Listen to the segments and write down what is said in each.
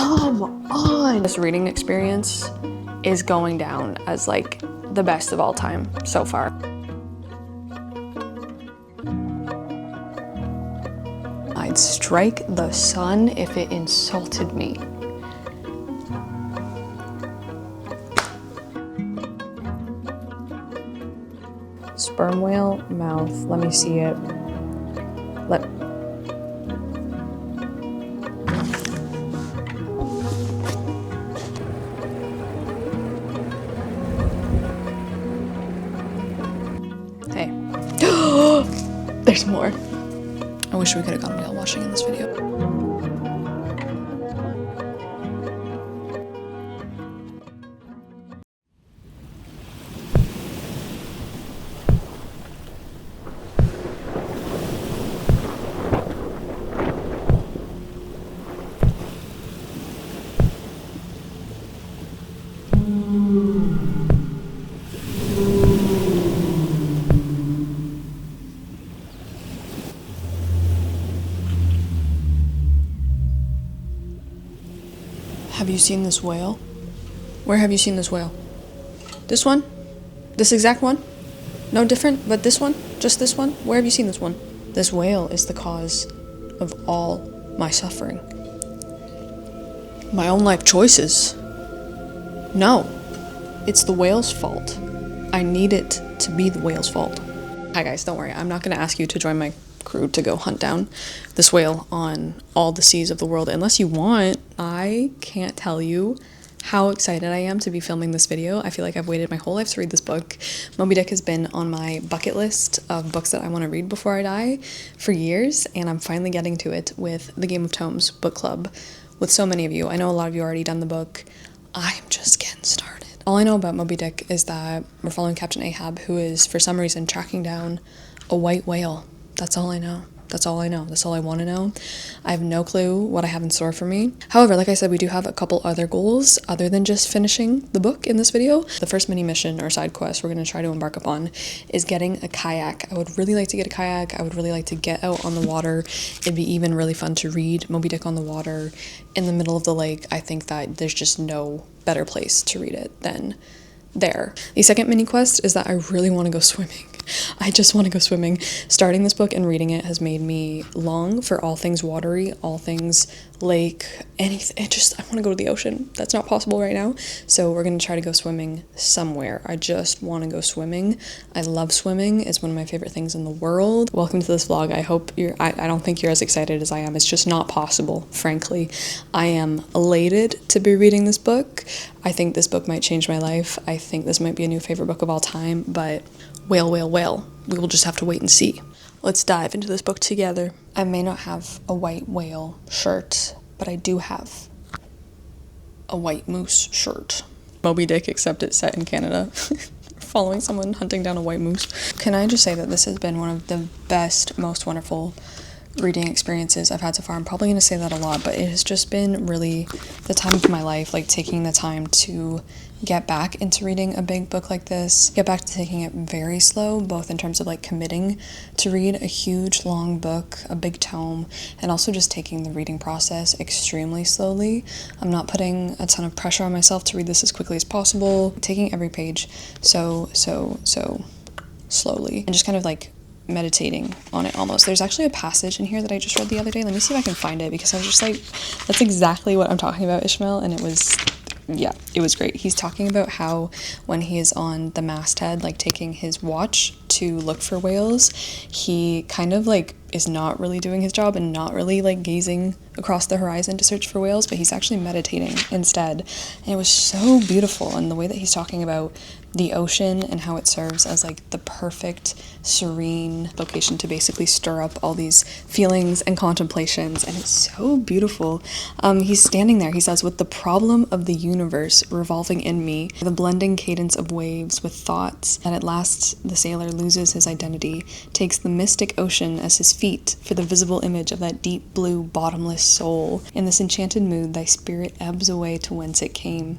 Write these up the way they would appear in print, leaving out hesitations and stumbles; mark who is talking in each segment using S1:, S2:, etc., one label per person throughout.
S1: Come on! This reading experience is going down as like the best of all time so far. I'd strike the sun if it insulted me. Sperm whale mouth, let me see it. Hey. There's more. I wish we could have gotten whale watching in this video. Have you seen this whale? Where have you seen this whale? This one? This exact one? No different, but this one? Just this one? Where have you seen this one? This whale is the cause of all my suffering. My own life choices. No, it's the whale's fault. I need it to be the whale's fault. Hi guys, don't worry, I'm not gonna ask you to join my crew to go hunt down this whale on all the seas of the world unless you want. I can't tell you how excited I am to be filming this video. I feel like I've waited my whole life to read this book. Moby Dick has been on my bucket list of books that I want to read before I die for years, and I'm finally getting to it with the Game of Tomes book club with so many of you. I know a lot of you already done the book. I'm just getting started. All I know about Moby Dick is that we're following Captain Ahab, who is for some reason tracking down a white whale. That's all I know. That's all I know. That's all I want to know. I have no clue what I have in store for me. However, like I said, we do have a couple other goals other than just finishing the book in this video. The first mini mission or side quest we're going to try to embark upon is getting a kayak. I would really like to get a kayak. I would really like to get out on the water. It'd be even really fun to read Moby Dick on the water in the middle of the lake. I think that there's just no better place to read it than there. The second mini quest is that I really want to go swimming. I just want to go swimming. Starting this book and reading it has made me long for all things watery, all things lake, anything. I want to go to the ocean. That's not possible right now. So we're going to try to go swimming somewhere. I just want to go swimming. I love swimming. It's one of my favorite things in the world. Welcome to this vlog. I hope I don't think you're as excited as I am. It's just not possible, frankly. I am elated to be reading this book. I think this book might change my life. I think this might be a new favorite book of all time, but whale, whale, whale. We will just have to wait and see. Let's dive into this book together. I may not have a white whale shirt, but I do have a white moose shirt. Moby Dick, except it's set in Canada. Following someone hunting down a white moose. Can I just say that this has been one of the best, most wonderful reading experiences I've had so far. I'm probably going to say that a lot, but it has just been really the time of my life, like taking the time to get back into reading a big book like this, get back to taking it very slow, both in terms of like committing to read a huge long book, a big tome, and also just taking the reading process extremely slowly. I'm not putting a ton of pressure on myself to read this as quickly as possible, taking every page so slowly and just kind of like meditating on it almost. There's actually a passage in here that I just read the other day. Let me see if I can find it, because I was just like, that's exactly what I'm talking about, Ishmael, and it was great. He's talking about how when he is on the masthead, like taking his watch to look for whales, he kind of like is not really doing his job and not really like gazing across the horizon to search for whales, but he's actually meditating instead. And it was so beautiful, and the way that he's talking about the ocean and how it serves as like the perfect serene location to basically stir up all these feelings and contemplations, and it's so beautiful. He's standing there, he says, with the problem of the universe revolving in me, the blending cadence of waves with thoughts, that at last the sailor loses his identity, takes the mystic ocean as his feet for the visible image of that deep blue bottomless soul. In this enchanted mood thy spirit ebbs away to whence it came,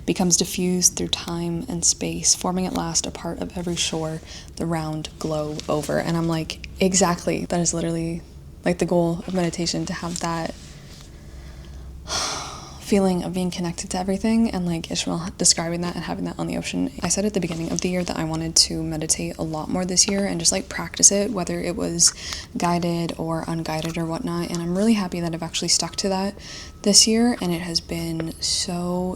S1: becomes diffused through time and space, forming at last a part of every shore the round globe over. And I'm like, exactly, that is literally like the goal of meditation, to have that feeling of being connected to everything, and like Ishmael describing that and having that on the ocean. I said at the beginning of the year that I wanted to meditate a lot more this year and just like practice it, whether it was guided or unguided or whatnot, and I'm really happy that I've actually stuck to that this year, and it has been so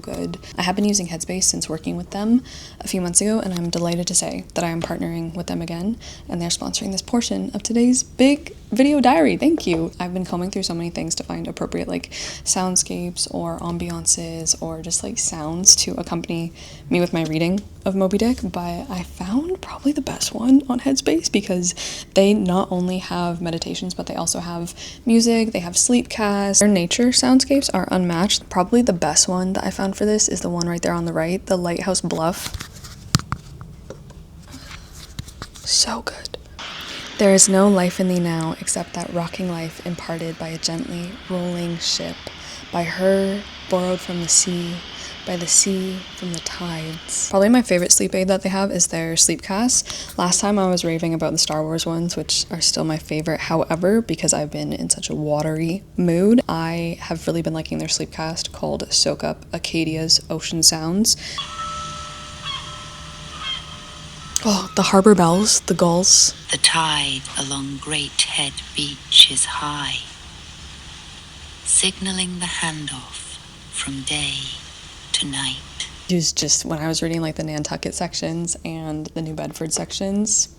S1: good. I have been using Headspace since working with them a few months ago, and I'm delighted to say that I am partnering with them again, and they're sponsoring this portion of today's big video diary. Thank you. I've been combing through so many things to find appropriate like soundscapes or ambiances or just like sounds to accompany me with my reading of Moby Dick, but I found probably the best one on Headspace because they not only have meditations, but they also have music, they have sleepcasts. Their nature soundscapes are unmatched. Probably the best one that I found for this is the one right there on the right, the Lighthouse Bluff. So good. There is no life in thee now except that rocking life imparted by a gently rolling ship, by her borrowed from the sea, by the sea from the tides. Probably my favorite sleep aid that they have is their sleepcast. Last time I was raving about the Star Wars ones, which are still my favorite. However, because I've been in such a watery mood, I have really been liking their sleepcast called Soak Up Acadia's Ocean Sounds. Oh, the harbor bells, the gulls.
S2: The tide along Great Head Beach is high, signaling the handoff from day to night.
S1: It was just when I was reading like the Nantucket sections and the New Bedford sections.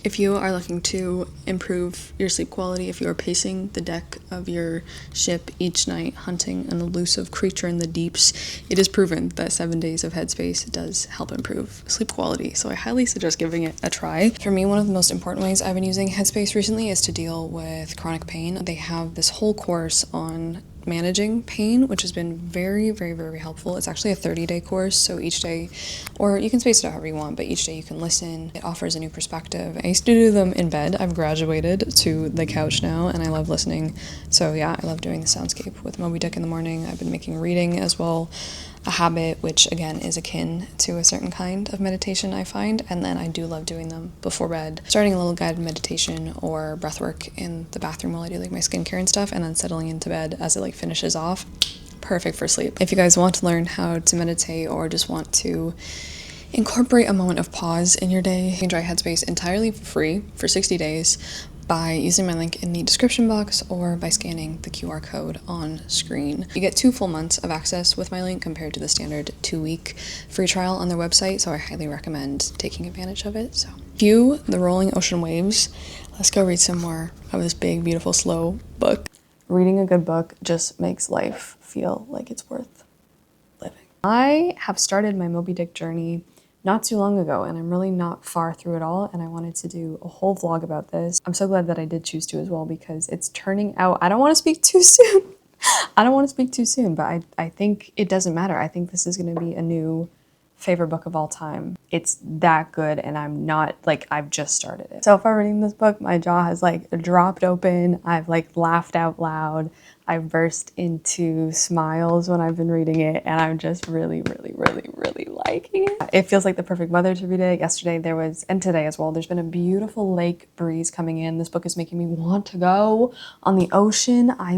S1: If you are looking to improve your sleep quality, if you are pacing the deck of your ship each night, hunting an elusive creature in the deeps, it is proven that 7 days of Headspace does help improve sleep quality. So I highly suggest giving it a try. For me, one of the most important ways I've been using Headspace recently is to deal with chronic pain. They have this whole course on managing pain, which has been very helpful. It's actually a 30-day course, so each day, or you can space it out however you want, but each day you can listen. It offers a new perspective. I used to do them in bed. I've graduated to the couch now, and I love listening. So yeah, I love doing the soundscape with Moby Dick in the morning. I've been making reading as well a habit, which again is akin to a certain kind of meditation I find, and then I do love doing them before bed, starting a little guided meditation or breath work in the bathroom while I do like my skincare and stuff, and then settling into bed as it like finishes off. Perfect for sleep. If you guys want to learn how to meditate or just want to incorporate a moment of pause in your day, you can try Headspace entirely for free for 60 days by using my link in the description box or by scanning the QR code on screen. You get 2 full months of access with my link compared to the standard 2-week free trial on their website, so I highly recommend taking advantage of it. So cue the rolling ocean waves. Let's go read some more of this big, beautiful, slow book. Reading a good book just makes life feel like it's worth living. I have started my Moby Dick journey not too long ago, and I'm really not far through it all, and I wanted to do a whole vlog about this. I'm so glad that I did choose to as well, because it's turning out, I don't want to speak too soon. I don't want to speak too soon, but I think it doesn't matter. I think this is going to be a new favorite book of all time. It's that good, and I'm not, like, I've just started it. So far reading this book, my jaw has like dropped open. I've like laughed out loud. I've burst into smiles when I've been reading it, and I'm just really liking it. It feels like the perfect weather to read it. Yesterday there was, and today as well, there's been a beautiful lake breeze coming in. This book is making me want to go on the ocean. I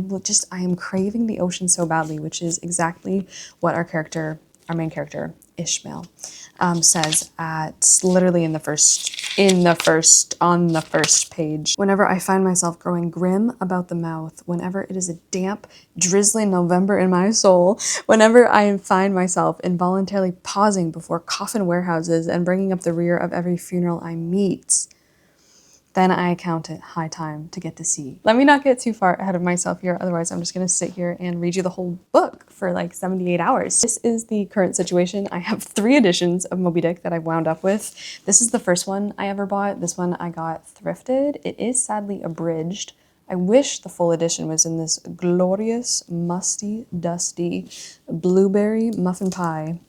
S1: am craving the ocean so badly, which is exactly what our main character, Ishmael, says at literally on the first page. Whenever I find myself growing grim about the mouth, whenever it is a damp, drizzling November in my soul, whenever I find myself involuntarily pausing before coffin warehouses and bringing up the rear of every funeral I meet, then I count it high time to get to sea. Let me not get too far ahead of myself here, otherwise I'm just gonna sit here and read you the whole book for like 78 hours. This is the current situation. I have 3 editions of Moby Dick that I've wound up with. This is the first one I ever bought. This one I got thrifted. It is sadly abridged. I wish the full edition was in this glorious, musty, dusty, blueberry muffin pie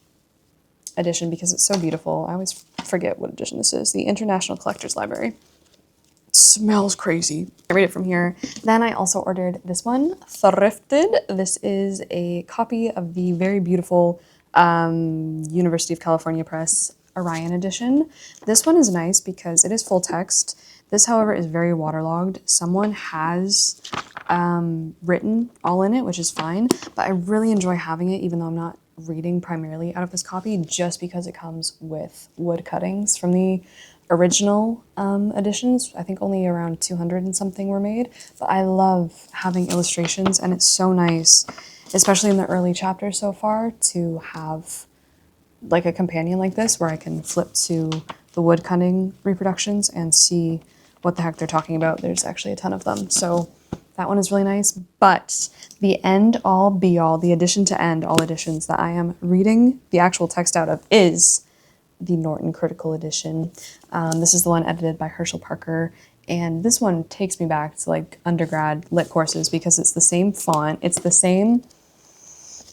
S1: edition because it's so beautiful. I always forget what edition this is. The International Collector's Library. Smells crazy. I read it from here. Then I also ordered this one, thrifted. This is a copy of the very beautiful University of California Press Orion edition. This one is nice because it is full text. This, however, is very waterlogged. Someone has written all in it, which is fine, but I really enjoy having it even though I'm not reading primarily out of this copy, just because it comes with wood cuttings from the original editions. I think only around 200 and something were made, but I love having illustrations, and it's so nice, especially in the early chapters so far, to have like a companion like this where I can flip to the wood cutting reproductions and see what the heck they're talking about. There's actually a ton of them, so that one is really nice. But the end all be all, the addition to end all editions that I am reading the actual text out of is the Norton Critical Edition. This is the one edited by Herschel Parker, and this one takes me back to like undergrad lit courses because it's the same font, it's the same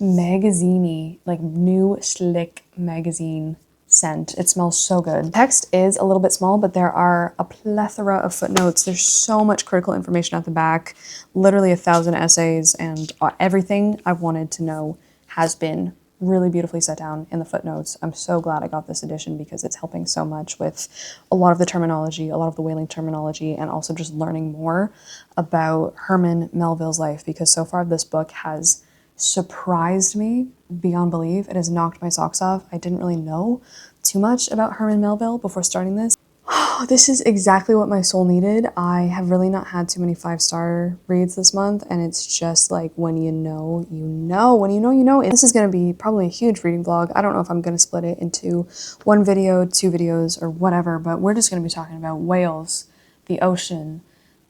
S1: magazine-y, like new slick magazine scent. It smells so good. Text is a little bit small, but there are a plethora of footnotes. There's so much critical information at the back, literally 1,000 essays, and everything I wanted to know has been really beautifully set down in the footnotes. I'm so glad I got this edition because it's helping so much with a lot of the terminology, a lot of the whaling terminology, and also just learning more about Herman Melville's life, because so far this book has surprised me beyond belief. It has knocked my socks off. I didn't really know too much about Herman Melville before starting this. This is exactly what my soul needed. I have really not had too many 5-star reads this month, and it's just like when you know, you know. When you know, you know. This is going to be probably a huge reading vlog. I don't know if I'm going to split it into 1 video, 2 videos, or whatever, but we're just going to be talking about whales, the ocean,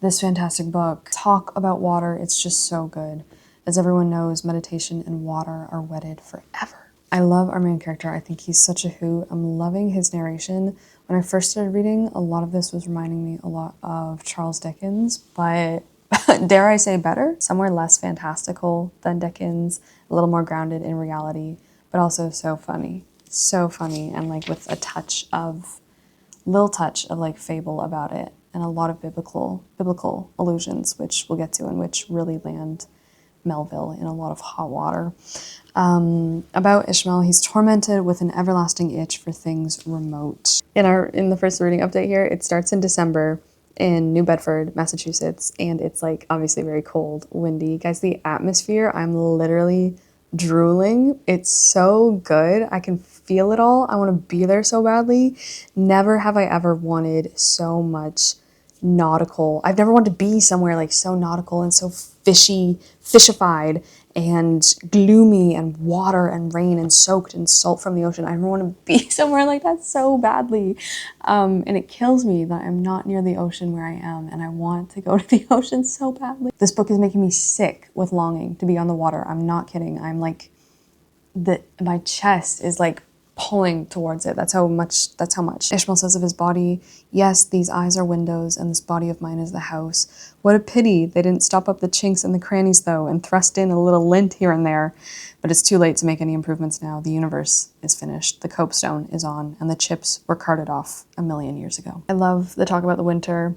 S1: this fantastic book. Talk about water. It's just so good. As everyone knows, meditation and water are wedded forever. I love our main character. I think he's such a hoot. I'm loving his narration. When I first started reading, a lot of this was reminding me a lot of Charles Dickens, but dare I say better? Somewhere less fantastical than Dickens, a little more grounded in reality, but also so funny. So funny, and like with a little touch of like fable about it, and a lot of biblical allusions, which we'll get to, and which really land Melville in a lot of hot water. About Ishmael, he's tormented with an everlasting itch for things remote. In the first reading update here, it starts in December in New Bedford, Massachusetts, and it's like obviously very cold, windy. Guys, the atmosphere, I'm literally drooling. It's so good. I can feel it all. I want to be there so badly. Never have I ever wanted so much nautical. I've never wanted to be somewhere like so nautical and so fishified and gloomy and water and rain and soaked in salt from the ocean. I never want to be somewhere like that so badly. And it kills me that I'm not near the ocean where I am, and I want to go to the ocean so badly. This book is making me sick with longing to be on the water. I'm not kidding. I'm like, my chest is like pulling towards it. That's how much. Ishmael says of his body, "Yes, these eyes are windows, and this body of mine is the house. What a pity they didn't stop up the chinks and the crannies, though, and thrust in a little lint here and there. But it's too late to make any improvements now. The universe is finished. The copestone is on, and the chips were carted off 1,000,000 years ago." I love the talk about the winter.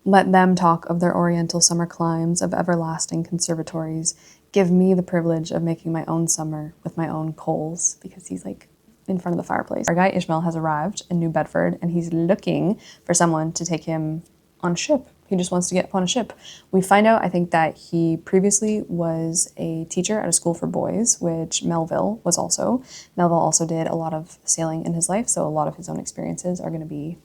S1: Let them talk of their oriental summer climes, of everlasting conservatories. Give me the privilege of making my own summer with my own coals, because he's like in front of the fireplace. Our guy Ishmael has arrived in New Bedford, and he's looking for someone to take him on a ship. He just wants to get upon a ship. We find out, I think, that he previously was a teacher at a school for boys, which Melville was also. Melville also did a lot of sailing in his life, so a lot of his own experiences are going to be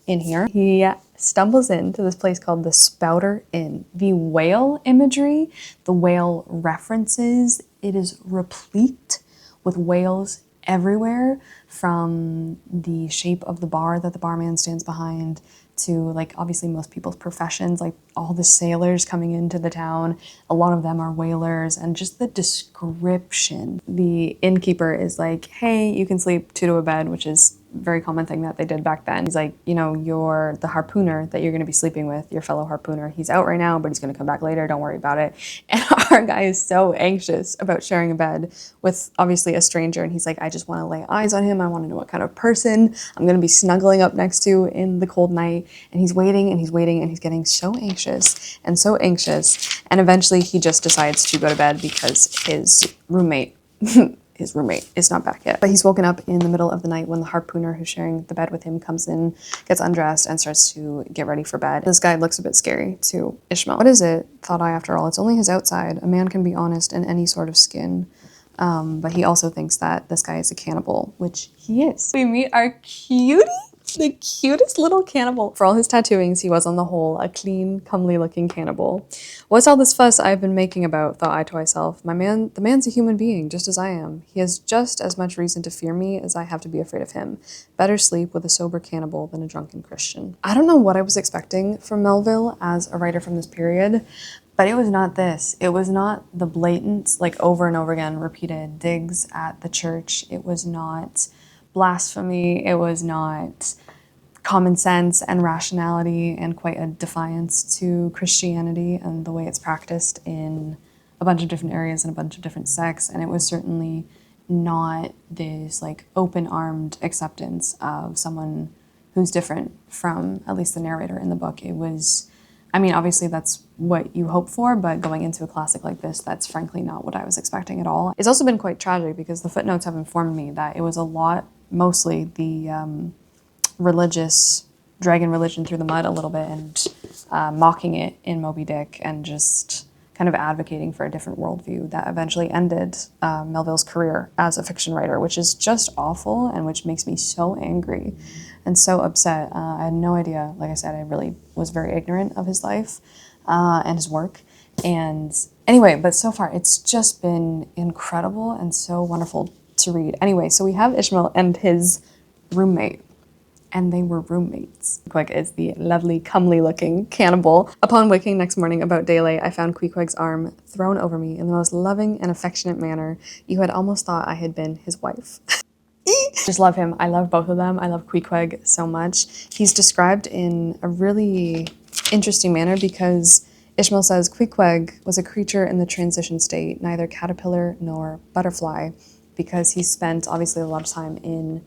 S1: in here. He stumbles into this place called the Spouter Inn. The whale imagery, the whale references, it is replete with whales everywhere, from the shape of the bar that the barman stands behind to like obviously most people's professions, like all the sailors coming into the town, a lot of them are whalers, and just the description. The innkeeper is like, "Hey, you can sleep 2 to a bed," which is a very common thing that they did back then. He's like, you know, you're the harpooner that you're going to be sleeping with, your fellow harpooner. He's out right now, but he's going to come back later. Don't worry about it. And our guy is so anxious about sharing a bed with obviously a stranger. And he's like, I just want to lay eyes on him. I want to know what kind of person I'm going to be snuggling up next to in the cold night. And he's waiting and he's waiting and he's getting so anxious and so anxious. And eventually he just decides to go to bed because his roommate his roommate is not back yet. But he's woken up in the middle of the night when the harpooner who's sharing the bed with him comes in, gets undressed, and starts to get ready for bed. This guy looks a bit scary to Ishmael. What is it? Thought I, after all. It's only his outside. A man can be honest in any sort of skin. But he also thinks that this guy is a cannibal, which he is. We meet our cutie, the cutest little cannibal. For all his tattooings, he was on the whole a clean, comely looking cannibal. What's all this fuss I've been making about, thought I to myself. The man's a human being, just as I am. He has just as much reason to fear me as I have to be afraid of him. Better sleep with a sober cannibal than a drunken Christian. I don't know what I was expecting from Melville as a writer from this period, but it was not this. It was not the blatant, like over and over again repeated digs at the church. It was not blasphemy. It was not common sense and rationality and quite a defiance to Christianity and the way it's practiced in a bunch of different areas and a bunch of different sects. And it was certainly not this like open-armed acceptance of someone who's different from at least the narrator in the book. It was, I mean, obviously that's what you hope for, but going into a classic like this, that's frankly not what I was expecting at all. It's also been quite tragic because the footnotes have informed me that it was a lot, mostly the religious, dragging religion through the mud a little bit and mocking it in Moby Dick and just kind of advocating for a different worldview that eventually ended Melville's career as a fiction writer, which is just awful and which makes me so angry and so upset. I had no idea, like I said, I really was very ignorant of his life and his work. And anyway, but so far it's just been incredible and so wonderful to read. Anyway, so we have Ishmael and his roommate, and they were roommates. Queequeg is the lovely, comely-looking cannibal. Upon waking next morning about daylight, I found Queequeg's arm thrown over me in the most loving and affectionate manner. You had almost thought I had been his wife. Just love him. I love both of them. I love Queequeg so much. He's described in a really interesting manner because Ishmael says Queequeg was a creature in the transition state, neither caterpillar nor butterfly, because he spent obviously a lot of time in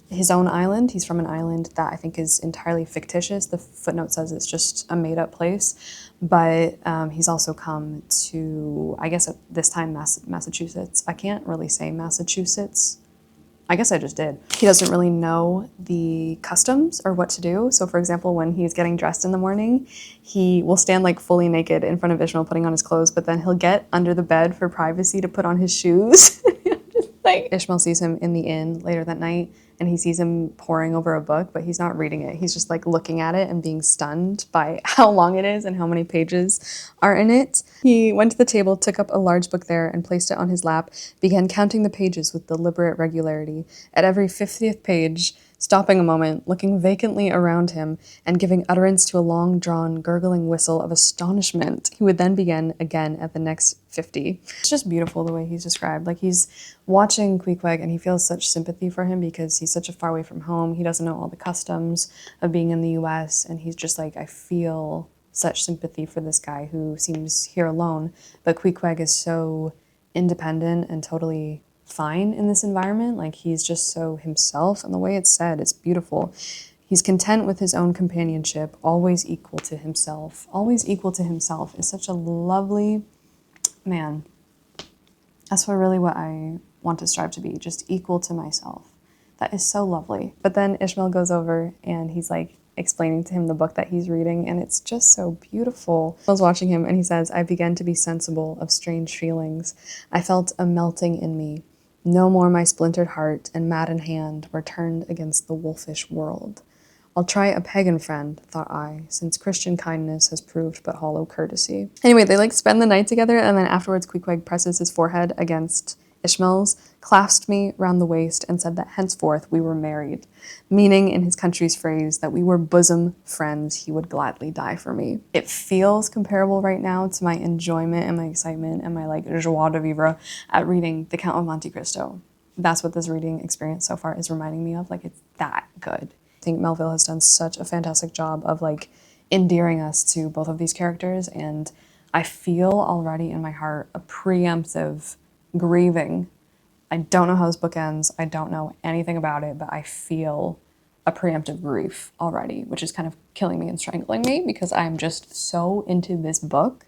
S1: his own island. He's from an island that I think is entirely fictitious. The footnote says it's just a made-up place, but he's also come to, I guess at this time, Massachusetts. I can't really say Massachusetts. I guess I just did. He doesn't really know the customs or what to do. So for example, when he's getting dressed in the morning, he will stand like fully naked in front of Ishmael putting on his clothes, but then he'll get under the bed for privacy to put on his shoes. Like Ishmael sees him in the inn later that night and he sees him poring over a book, but he's not reading it. He's just like looking at it and being stunned by how long it is and how many pages are in it. He went to the table, took up a large book there and placed it on his lap, began counting the pages with deliberate regularity. At every 50th page, stopping a moment, looking vacantly around him, and giving utterance to a long-drawn, gurgling whistle of astonishment. He would then begin again at the next 50. It's just beautiful the way he's described. Like he's watching Queequeg and he feels such sympathy for him because he's such a far away from home. He doesn't know all the customs of being in the US, and he's just like, I feel such sympathy for this guy who seems here alone. But Queequeg is so independent and totally fine in this environment. Like he's just so himself, and the way it's said, it's beautiful. He's content with his own companionship, always equal to himself. Always equal to himself is such a lovely, man, that's what I want to strive to be, just equal to myself. That is so lovely. But then Ishmael goes over and he's like explaining to him the book that he's reading, and it's just so beautiful. I was watching him and he says, I began to be sensible of strange feelings. I felt a melting in me. No more my splintered heart and maddened hand were turned against the wolfish world. I'll try a pagan friend, thought I, since Christian kindness has proved but hollow courtesy. Anyway, they like spend the night together, and then afterwards Queequeg presses his forehead against Ishmael's, clasped me round the waist, and said that henceforth we were married, meaning in his country's phrase that we were bosom friends, he would gladly die for me. It feels comparable right now to my enjoyment and my excitement and my like joie de vivre at reading The Count of Monte Cristo. That's what this reading experience so far is reminding me of. Like, it's that good. I think Melville has done such a fantastic job of like endearing us to both of these characters, and I feel already in my heart a preemptive grieving. I don't know how this book ends. I don't know anything about it, but I feel a preemptive grief already, which is kind of killing me and strangling me because I'm just so into this book.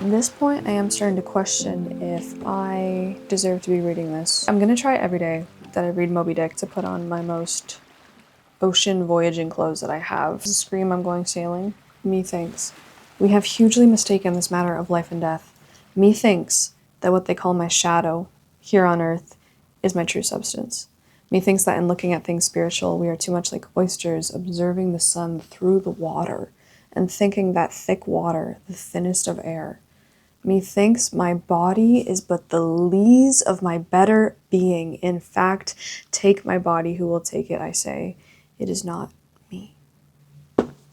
S1: At this point, I am starting to question if I deserve to be reading this. I'm gonna try every day that I read Moby Dick to put on my most ocean voyaging clothes that I have. Scream, I'm going sailing. Methinks. We have hugely mistaken this matter of life and death. Methinks that what they call my shadow here on earth is my true substance. Methinks that in looking at things spiritual, we are too much like oysters observing the sun through the water and thinking that thick water the thinnest of air. Methinks my body is but the lees of my better being. In fact, take my body who will take it, I say. It is not me.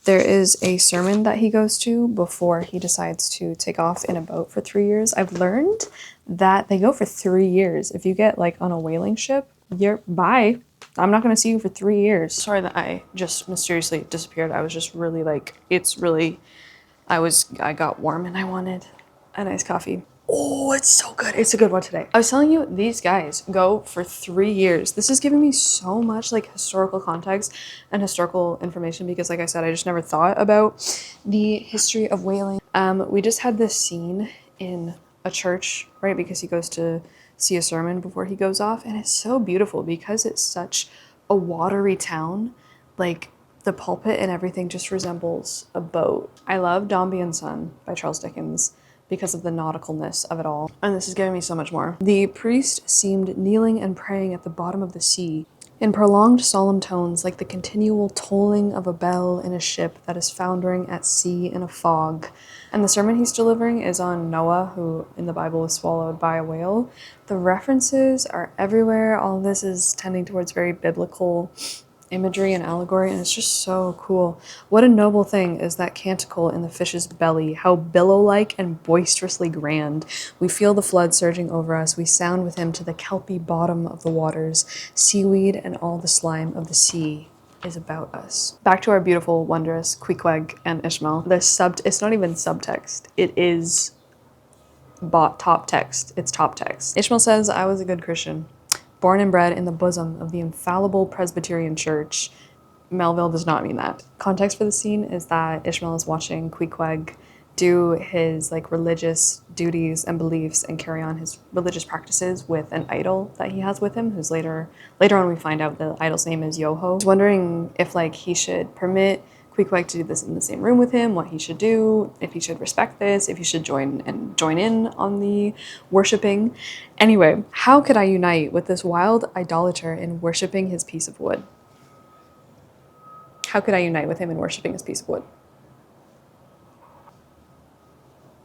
S1: There is a sermon that he goes to before he decides to take off in a boat for 3 years. I've learned that they go for 3 years. If you get like on a whaling ship, you're bye. I'm not gonna see you for 3 years. Sorry that I just mysteriously disappeared. I was just really like, I got warm and I wanted a nice coffee. Oh, it's so good. It's a good one today. I was telling you, these guys go for 3 years. This is giving me so much like historical context and historical information because like I said, I just never thought about the history of whaling. We just had this scene in a church, right? Because he goes to see a sermon before he goes off. And it's so beautiful because it's such a watery town. Like the pulpit and everything just resembles a boat. I love Dombey and Son by Charles Dickens because of the nauticalness of it all. And this is giving me so much more. The priest seemed kneeling and praying at the bottom of the sea, in prolonged solemn tones like the continual tolling of a bell in a ship that is foundering at sea in a fog. And the sermon he's delivering is on Noah, who in the Bible was swallowed by a whale. The references are everywhere. All of this is tending towards very biblical imagery and allegory, and it's just so cool. What a noble thing is that canticle in the fish's belly, how billow-like and boisterously grand. We feel the flood surging over us, we sound with him to the kelpy bottom of the waters. Seaweed and all the slime of the sea is about us. Back to our beautiful, wondrous Queequeg and Ishmael. It's not even subtext, it is top text. It's top text. Ishmael says, I was a good Christian, born and bred in the bosom of the infallible Presbyterian Church. Melville does not mean that. Context for the scene is that Ishmael is watching Queequeg do his like religious duties and beliefs and carry on his religious practices with an idol that he has with him, who's later on we find out the idol's name is Yoho. He's wondering if like he should permit Queequeg to do this in the same room with him, what he should do, if he should respect this, if he should join in on the worshipping. Anyway, how could I unite with this wild idolater in worshipping his piece of wood? How could I unite with him in worshipping his piece of wood?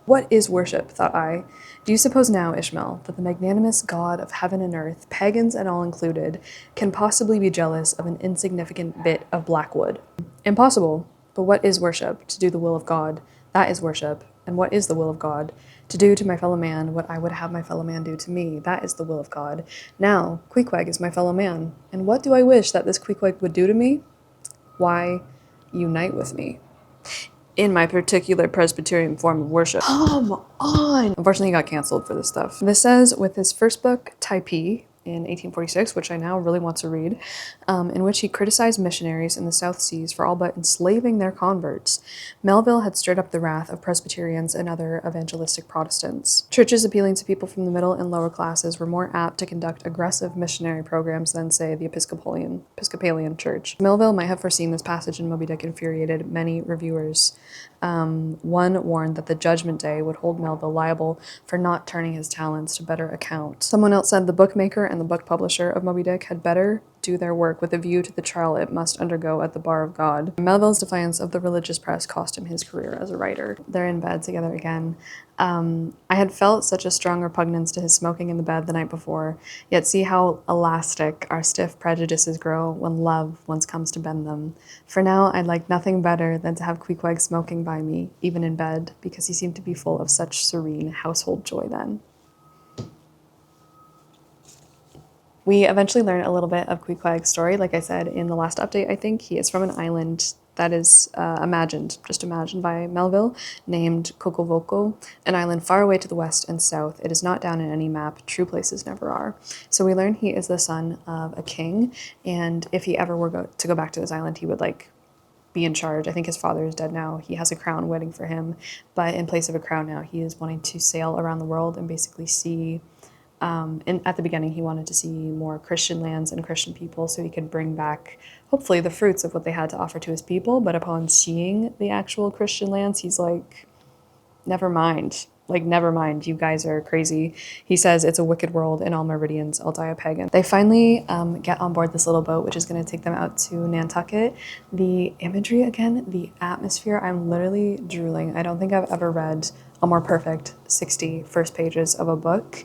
S1: What is worship, thought I. Do you suppose now, Ishmael, that the magnanimous God of heaven and earth, pagans and all included, can possibly be jealous of an insignificant bit of black wood? Impossible. But what is worship? To do the will of God. That is worship. And what is the will of God? To do to my fellow man what I would have my fellow man do to me. That is the will of God. Now, Queequeg is my fellow man. And what do I wish that this Queequeg would do to me? Why, unite with me in my particular Presbyterian form of worship. Come on! Unfortunately, he got canceled for this stuff. This says, with his first book, Typee, in 1846, which I now really want to read, in which he criticized missionaries in the South Seas for all but enslaving their converts. Melville had stirred up the wrath of Presbyterians and other evangelistic Protestants. Churches appealing to people from the middle and lower classes were more apt to conduct aggressive missionary programs than, say, the Episcopalian Church. Melville might have foreseen this passage in Moby Dick infuriated many reviewers. One warned that the judgment day would hold Melville liable for not turning his talents to better account. Someone else said the bookmaker and the book publisher of Moby Dick had better do their work with a view to the trial it must undergo at the bar of God. Melville's defiance of the religious press cost him his career as a writer. They're in bed together again. I had felt such a strong repugnance to his smoking in the bed the night before, yet see how elastic our stiff prejudices grow when love once comes to bend them. For now, I'd like nothing better than to have Queequeg smoking by me, even in bed, because he seemed to be full of such serene household joy then. We eventually learn a little bit of Queequeg's story. Like I said in the last update, I think he is from an island that is imagined by Melville, named Cocovoco, an island far away to the west and south. It is not down in any map. True places never are. So we learn he is the son of a king, and if he ever were to go back to this island, he would like be in charge. I think his father is dead now. He has a crown waiting for him, but in place of a crown now, he is wanting to sail around the world and basically see, and at the beginning, he wanted to see more Christian lands and Christian people so he could bring back, hopefully, the fruits of what they had to offer to his people. But upon seeing the actual Christian lands, he's like, never mind. Like, never mind, you guys are crazy. He says it's a wicked world and all Meridians, I'll die a pagan. They finally get on board this little boat, which is gonna take them out to Nantucket. The imagery again, the atmosphere, I'm literally drooling. I don't think I've ever read a more perfect 60 first pages of a book.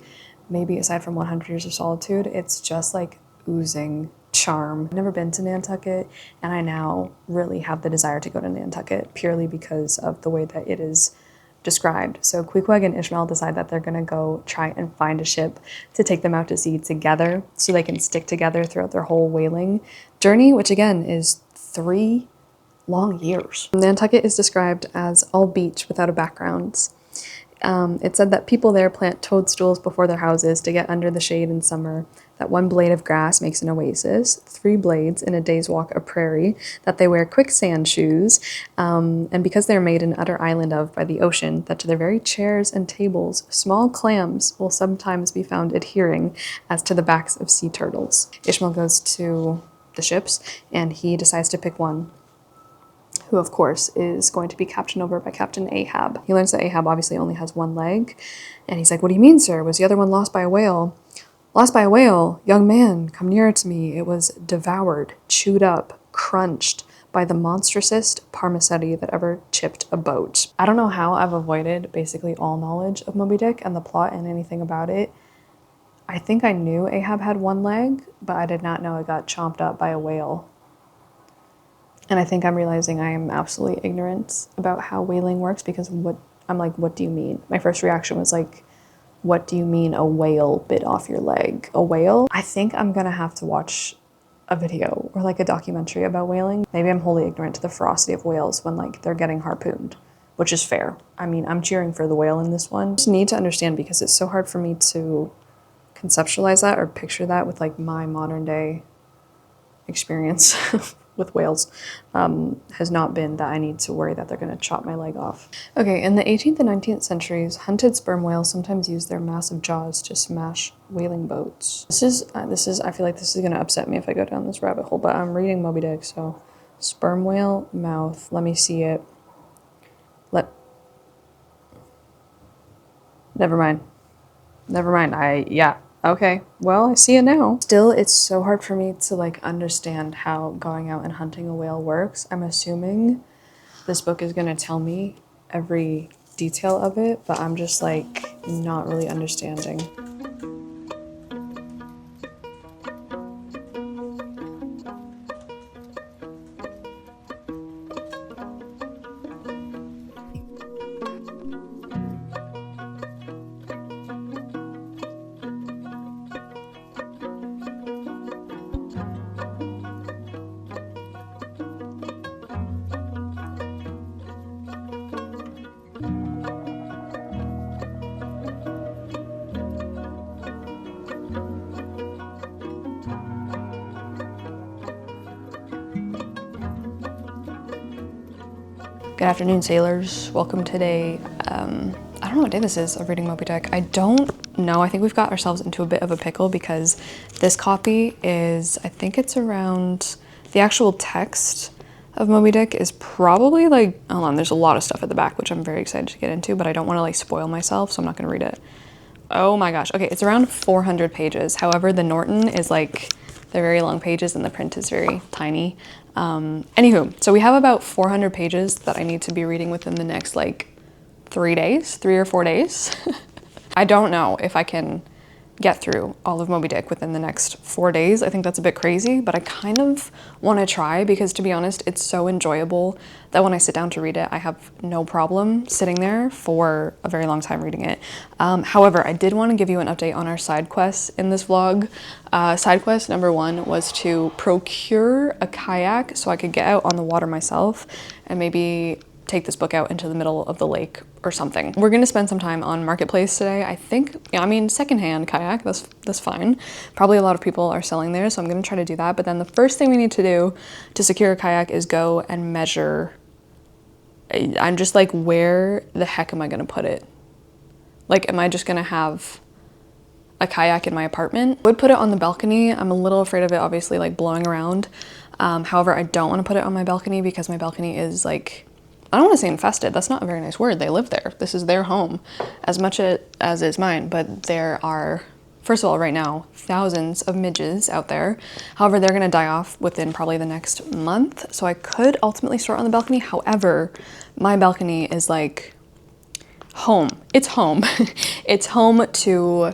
S1: Maybe aside from 100 Years of Solitude, it's just like oozing charm. I've never been to Nantucket, and I now really have the desire to go to Nantucket purely because of the way that it is described. So Queequeg and Ishmael decide that they're gonna go try and find a ship to take them out to sea together so they can stick together throughout their whole whaling journey, which again is 3 long years. Nantucket is described as all beach without a background. It said that people there plant toadstools before their houses to get under the shade in summer, that 1 blade of grass makes an oasis, 3 blades in a day's walk a prairie, that they wear quicksand shoes, and because they're made an utter island of by the ocean, that to their very chairs and tables, small clams will sometimes be found adhering as to the backs of sea turtles. Ishmael goes to the ships, and he decides to pick one, who of course is going to be captained over by Captain Ahab. He learns that Ahab obviously only has 1 leg, and he's like, "What do you mean, sir? Was the other one lost by a whale?" "Lost by a whale? Young man, come nearer to me. It was devoured, chewed up, crunched by the monstrousest parmacetti that ever chipped a boat." I don't know how I've avoided basically all knowledge of Moby Dick and the plot and anything about it. I think I knew Ahab had 1 leg, but I did not know it got chomped up by a whale. And I think I'm realizing I am absolutely ignorant about how whaling works because I'm like, what do you mean? My first reaction was like, what do you mean a whale bit off your leg? A whale? I think I'm gonna have to watch a video or like a documentary about whaling. Maybe I'm wholly ignorant to the ferocity of whales when like they're getting harpooned, which is fair. I mean, I'm cheering for the whale in this one. I just need to understand because it's so hard for me to conceptualize that or picture that with like my modern day experience with whales has not been that I need to worry that they're going to chop my leg off. Okay, in the 18th and 19th centuries, hunted sperm whales sometimes used their massive jaws to smash whaling boats. This is I feel like this is going to upset me if I go down this rabbit hole, but I'm reading Moby Dick, so sperm whale mouth, let me see it. Never mind, yeah. Okay, well, I see it now. Still, it's so hard for me to like understand how going out and hunting a whale works. I'm assuming this book is gonna tell me every detail of it, but I'm just like not really understanding. Good afternoon, sailors. Welcome today. I don't know what day this is of reading Moby Dick. I don't know. I think we've got ourselves into a bit of a pickle because this copy is, I think it's around, the actual text of Moby Dick is probably like, hold on, there's a lot of stuff at the back, which I'm very excited to get into, but I don't want to like spoil myself, so I'm not going to read it. Oh my gosh. Okay, it's around 400 pages. However, the Norton is like, they're very long pages and the print is very tiny. Anywho, so we have about 400 pages that I need to be reading within the next like 3 or 4 days. I don't know if I can get through all of Moby Dick within the next 4 days. I think that's a bit crazy, but I kind of want to try because, to be honest, it's so enjoyable that when I sit down to read it, I have no problem sitting there for a very long time reading it. However, I did want to give you an update on our side quests in this vlog. Side quest number 1 was to procure a kayak so I could get out on the water myself and maybe take this book out into the middle of the lake or something. We're gonna spend some time on Marketplace today. I think, yeah, I mean, secondhand kayak, that's fine. Probably a lot of people are selling there, so I'm gonna try to do that. But then the first thing we need to do to secure a kayak is go and measure. I'm just like, where the heck am I gonna put it? Like, am I just gonna have a kayak in my apartment? I would put it on the balcony. I'm a little afraid of it obviously like blowing around. However, I don't want to put it on my balcony because my balcony is like, I don't want to say infested. That's not a very nice word. They live there. This is their home as much as is mine. But there are, first of all, right now, thousands of midges out there. However, they're going to die off within probably the next month. So I could ultimately store it on the balcony. However, my balcony is like home. It's home. It's home to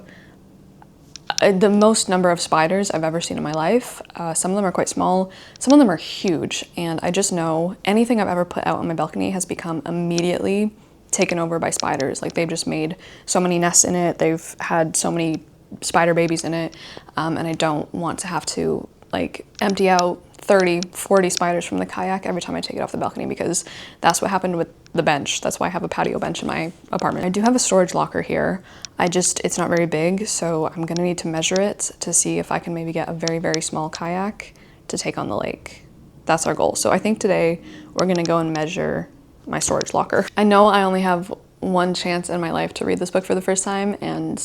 S1: the most number of spiders I've ever seen in my life. Some of them are quite small, some of them are huge, and I just know anything I've ever put out on my balcony has become immediately taken over by spiders. Like, they've just made so many nests in it, they've had so many spider babies in it, and I don't want to have to like empty out 30, 40 spiders from the kayak every time I take it off the balcony, because that's what happened with the bench. That's why I have a patio bench in my apartment. I do have a storage locker here. It's not very big, so I'm gonna need to measure it to see if I can maybe get a very, very small kayak to take on the lake. That's our goal. So I think today we're gonna go and measure my storage locker. I know I only have one chance in my life to read this book for the first time, and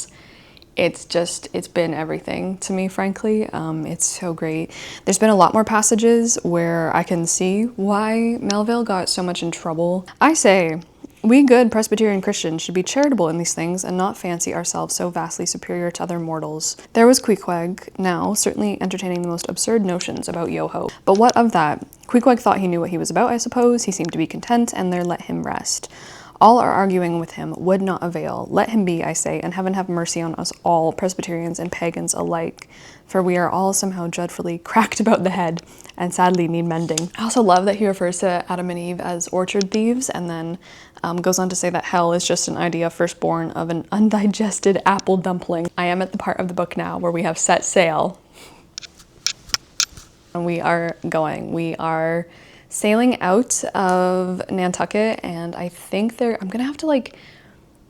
S1: it's been everything to me, frankly. It's so great. There's been a lot more passages where I can see why Melville got so much in trouble. I say, we good Presbyterian Christians should be charitable in these things and not fancy ourselves so vastly superior to other mortals. There was Queequeg, now, certainly entertaining the most absurd notions about Yoho. But what of that? Queequeg thought he knew what he was about, I suppose. He seemed to be content, and there let him rest. All our arguing with him would not avail. Let him be, I say, and heaven have mercy on us all, Presbyterians and pagans alike, for we are all somehow dreadfully cracked about the head and sadly need mending. I also love that he refers to Adam and Eve as orchard thieves, and then goes on to say that hell is just an idea firstborn of an undigested apple dumpling. I am at the part of the book now where we have set sail, and we are going. We are sailing out of Nantucket, and I think I'm gonna have to like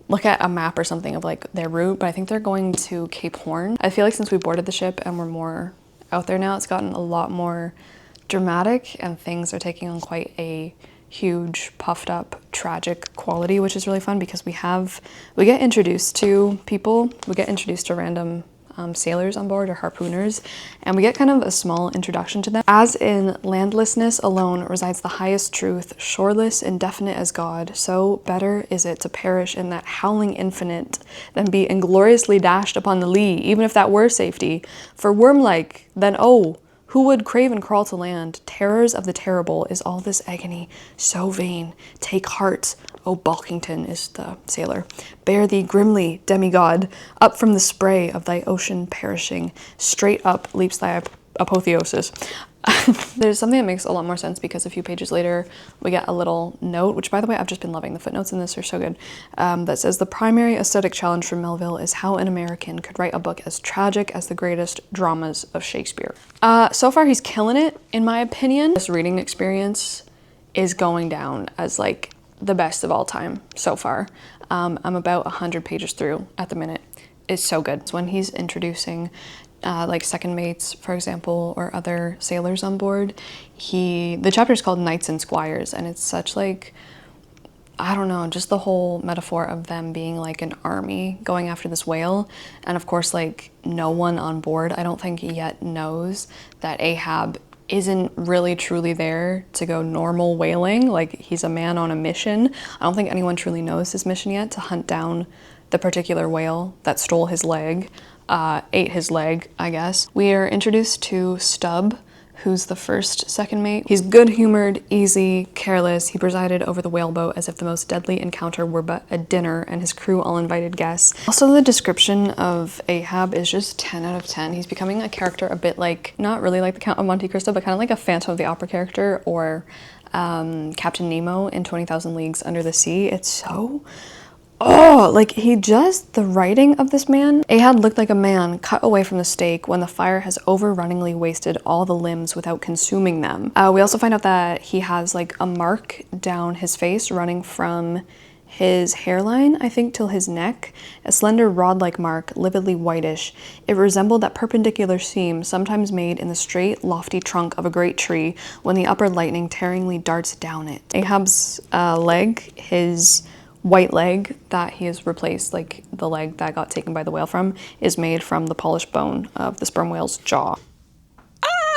S1: look at a map or something of like their route, but I think they're going to Cape Horn. I feel like since we boarded the ship and we're more out there now, it's gotten a lot more dramatic and things are taking on quite a huge, puffed up, tragic quality, which is really fun because we get introduced to people, we get introduced to random sailors on board or harpooners, and we get kind of a small introduction to them. As in landlessness alone resides the highest truth, shoreless, indefinite as God, so better is it to perish in that howling infinite than be ingloriously dashed upon the lee, even if that were safety. For worm-like, then oh, who would crave and crawl to land? Terrors of the terrible, is all this agony so vain? Take heart, O Bulkington, is the sailor. Bear thee grimly, demigod, up from the spray of thy ocean perishing. Straight up leaps thy apotheosis. There's something that makes a lot more sense because a few pages later we get a little note, which by the way I've just been loving. The footnotes in this are so good, that says the primary aesthetic challenge for Melville is how an American could write a book as tragic as the greatest dramas of Shakespeare. So far he's killing it, in my opinion. This reading experience is going down as like the best of all time so far. I'm about 100 pages through at the minute. It's so good. It's when he's introducing like second mates, for example, or other sailors on board. The chapter is called Knights and Squires, and it's such like, I don't know, just the whole metaphor of them being like an army going after this whale. And of course, like, no one on board, I don't think yet knows that Ahab isn't really truly there to go normal whaling. Like, he's a man on a mission. I don't think anyone truly knows his mission yet, to hunt down the particular whale that stole his leg, ate his leg, I guess. We are introduced to Stubb, who's the first second mate. He's good-humored, easy, careless. He presided over the whaleboat as if the most deadly encounter were but a dinner, and his crew all invited guests. Also, the description of Ahab is just 10 out of 10. He's becoming a character a bit like, not really like the Count of Monte Cristo, but kind of like a Phantom of the Opera character, or Captain Nemo in 20,000 Leagues Under the Sea. It's so Oh, like the writing of this man. Ahab looked like a man cut away from the stake when the fire has overrunningly wasted all the limbs without consuming them. We also find out that he has like a mark down his face running from his hairline, I think, till his neck, a slender rod-like mark, lividly whitish. It resembled that perpendicular seam sometimes made in the straight, lofty trunk of a great tree when the upper lightning tearingly darts down it. Ahab's leg, his white leg that he has replaced, like the leg that got taken by the whale from, is made from the polished bone of the sperm whale's jaw.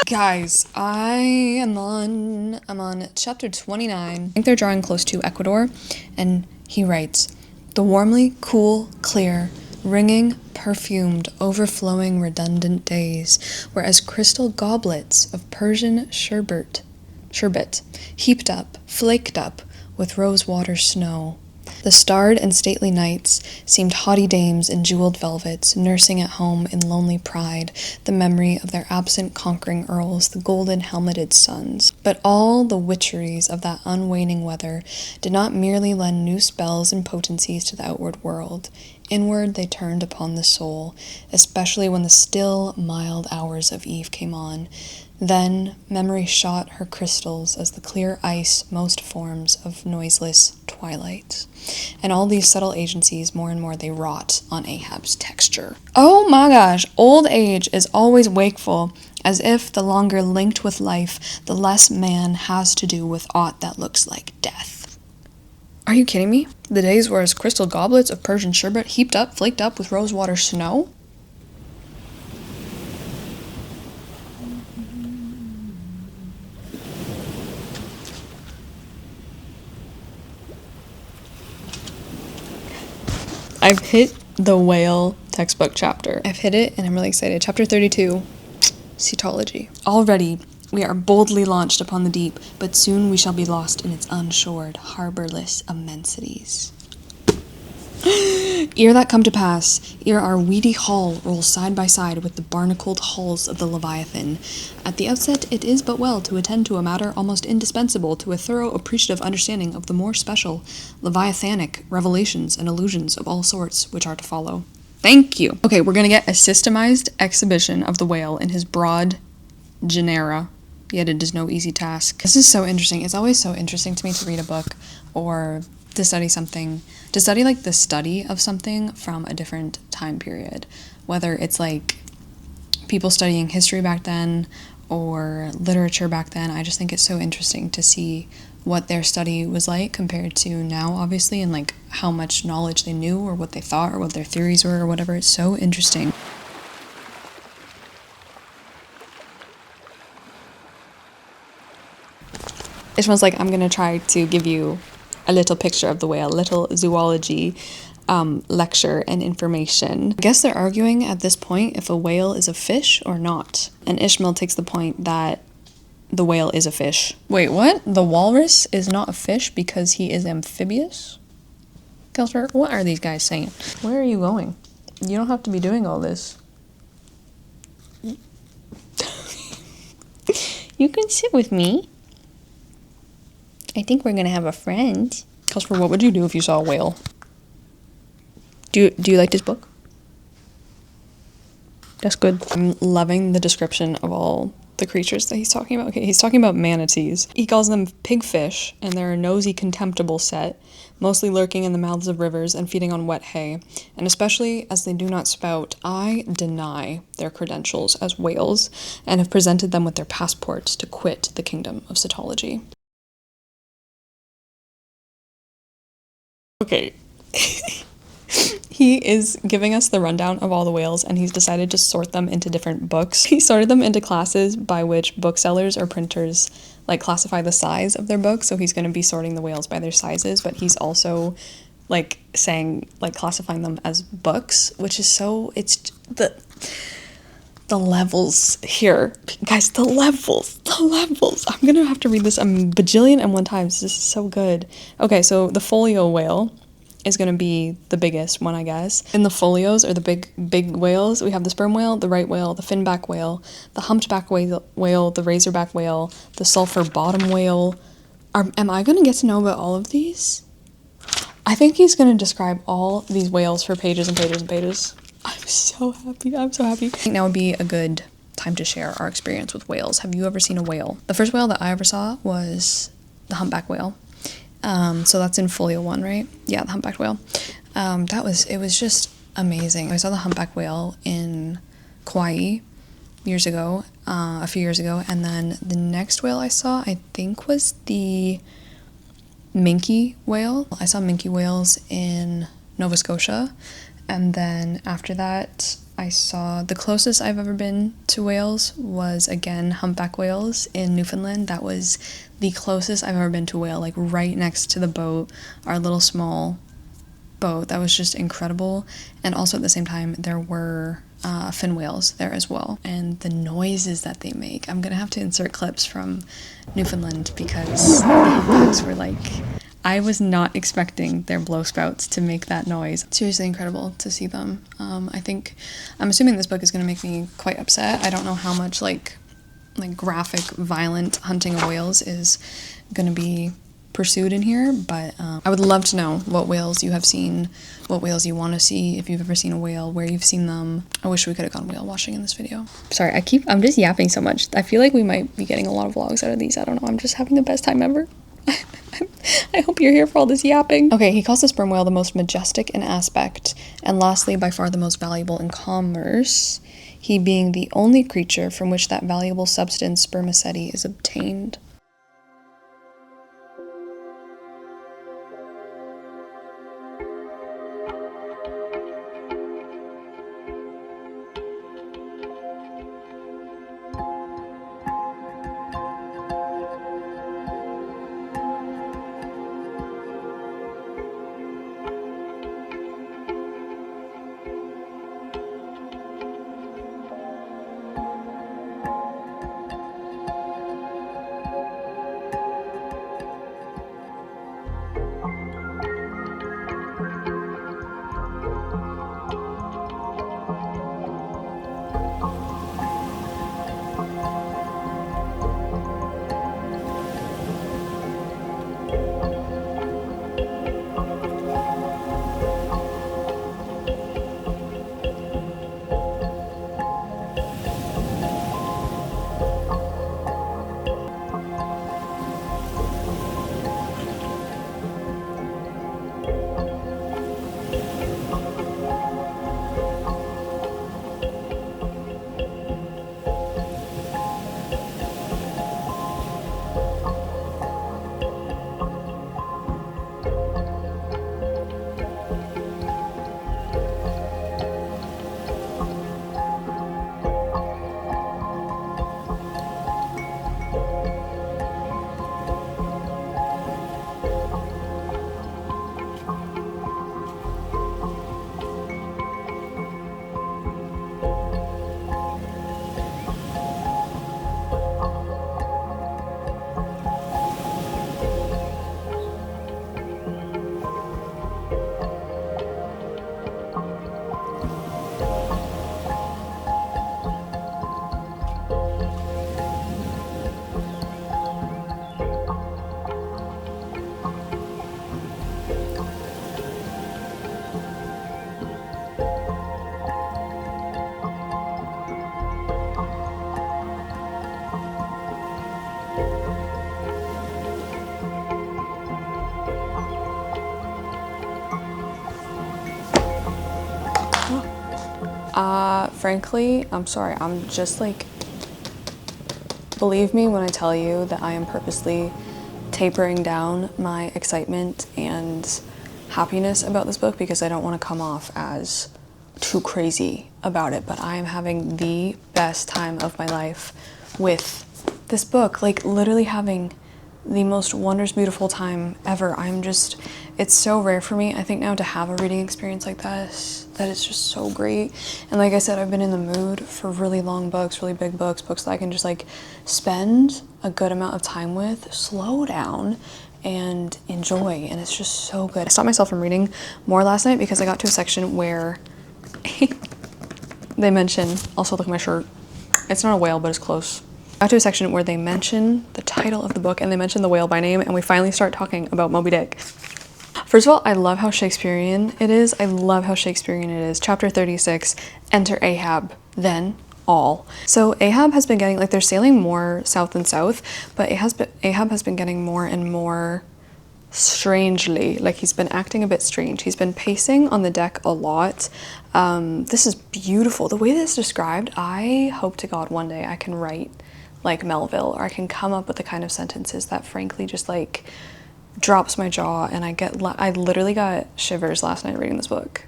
S1: Guys, I'm on chapter 29. I think they're drawing close to Ecuador, and he writes, "The warmly cool, clear, ringing, perfumed, overflowing, redundant days were as crystal goblets of Persian sherbet, heaped up, flaked up with rose-water snow. The starred and stately nights seemed haughty dames in jeweled velvets, nursing at home in lonely pride the memory of their absent conquering earls, the golden helmeted sons. But all the witcheries of that unwaning weather did not merely lend new spells and potencies to the outward world. Inward they turned upon the soul, especially when the still, mild hours of eve came on. Then memory shot her crystals as the clear ice most forms of noiseless twilight. And all these subtle agencies, more and more they wrought on Ahab's texture." Oh my gosh, old age is always wakeful, as if the longer linked with life, the less man has to do with aught that looks like death. Are you kidding me? The days were as crystal goblets of Persian sherbet, heaped up, flaked up with rose-water snow? I've hit the whale textbook chapter. I've hit it and I'm really excited. Chapter 32, Cetology. Already we are boldly launched upon the deep, but soon we shall be lost in its unshored, harborless immensities. Ere that come to pass, ere our weedy hull rolls side by side with the barnacled hulls of the Leviathan, at the outset it is but well to attend to a matter almost indispensable to a thorough appreciative understanding of the more special Leviathanic revelations and allusions of all sorts which are to follow. Thank you! Okay, we're gonna get a systemized exhibition of the whale in his broad genera, yet it is no easy task. This is so interesting. It's always so interesting to me to read a book or to study something, to study like the study of something from a different time period, whether it's like people studying history back then or literature back then. I just think it's so interesting to see what their study was like compared to now, obviously, and like how much knowledge they knew or what they thought or what their theories were or whatever. It's so interesting. Ishmael's like, I'm gonna try to give you a little picture of the whale, a little zoology lecture and information. I guess they're arguing at this point if a whale is a fish or not. And Ishmael takes the point that the whale is a fish. Wait, what? The walrus is not a fish because he is amphibious? Kelsper, what are these guys saying? Where are you going? You don't have to be doing all this. You can sit with me. I think we're gonna have a friend. Kelsper, what would you do if you saw a whale? Do you like this book? That's good. I'm loving the description of all the creatures that he's talking about. Okay, he's talking about manatees. He calls them pigfish, and they're a nosy, contemptible set, mostly lurking in the mouths of rivers and feeding on wet hay. And especially as they do not spout, I deny their credentials as whales and have presented them with their passports to quit the kingdom of Cetology. Okay. He is giving us the rundown of all the whales, and he's decided to sort them into different books. He sorted them into classes by which booksellers or printers like classify the size of their books. So he's going to be sorting the whales by their sizes, but he's also like saying, like classifying them as books, which is so, it's the levels here. Guys, the levels. I'm gonna have to read this a bajillion and one times. This is so good. Okay, so the folio whale is gonna be the biggest one, I guess. In the folios, or the big whales, we have the sperm whale, the right whale, the finback whale, the humpback whale, the razorback whale, the sulfur bottom whale. Am I gonna get to know about all of these? I think he's gonna describe all these whales for pages and pages and pages. I'm so happy. I'm so happy. I think now would be a good time to share our experience with whales. Have you ever seen a whale? The first whale that I ever saw was the humpback whale. So that's in folio 1, right? Yeah, the humpback whale. It was just amazing. I saw the humpback whale in Kauai a few years ago, and then the next whale I saw, I think, was the minke whale. I saw minke whales in Nova Scotia, and then after that, I saw the closest I've ever been to whales was, again, humpback whales in Newfoundland. That was the closest I've ever been to a whale, like right next to the boat, our little small boat. That was just incredible. And also at the same time, there were fin whales there as well. And the noises that they make. I'm gonna have to insert clips from Newfoundland because the humpbacks were like, I was not expecting their blow spouts to make that noise. Seriously incredible to see them. I'm assuming this book is gonna make me quite upset. I don't know how much like graphic, violent hunting of whales is gonna be pursued in here, but I would love to know what whales you have seen, what whales you want to see, if you've ever seen a whale, where you've seen them. I wish we could have gone whale watching in this video. Sorry, I'm just yapping so much. I feel like we might be getting a lot of vlogs out of these. I don't know, I'm just having the best time ever. I hope you're here for all this yapping. Okay, he calls the sperm whale the most majestic in aspect, and lastly, by far the most valuable in commerce, he being the only creature from which that valuable substance, spermaceti, is obtained. Frankly, I'm sorry, I'm just like, believe me when I tell you that I am purposely tapering down my excitement and happiness about this book because I don't want to come off as too crazy about it, but I am having the best time of my life with this book, like literally having the most wondrous, beautiful time ever. It's so rare for me, I think now, to have a reading experience like this, that it's just so great. And like I said, I've been in the mood for really long books, really big books that I can just like spend a good amount of time with, slow down, and enjoy, and it's just so good. I stopped myself from reading more last night because I got to a section where they mention, also look at my shirt, it's not a whale, but it's close. I got to a section where they mention the title of the book and they mention the whale by name, and we finally start talking about Moby Dick. First of all, I love how Shakespearean it is. I love how Shakespearean it is. Chapter 36, enter Ahab, then all. So Ahab has been getting, like, they're sailing more south and south, but Ahab has been getting more and more strangely, like he's been acting a bit strange. He's been pacing on the deck a lot. This is beautiful. The way this is described, I hope to God one day I can write like Melville, or I can come up with the kind of sentences that frankly just like drops my jaw, and I literally got shivers last night reading this book.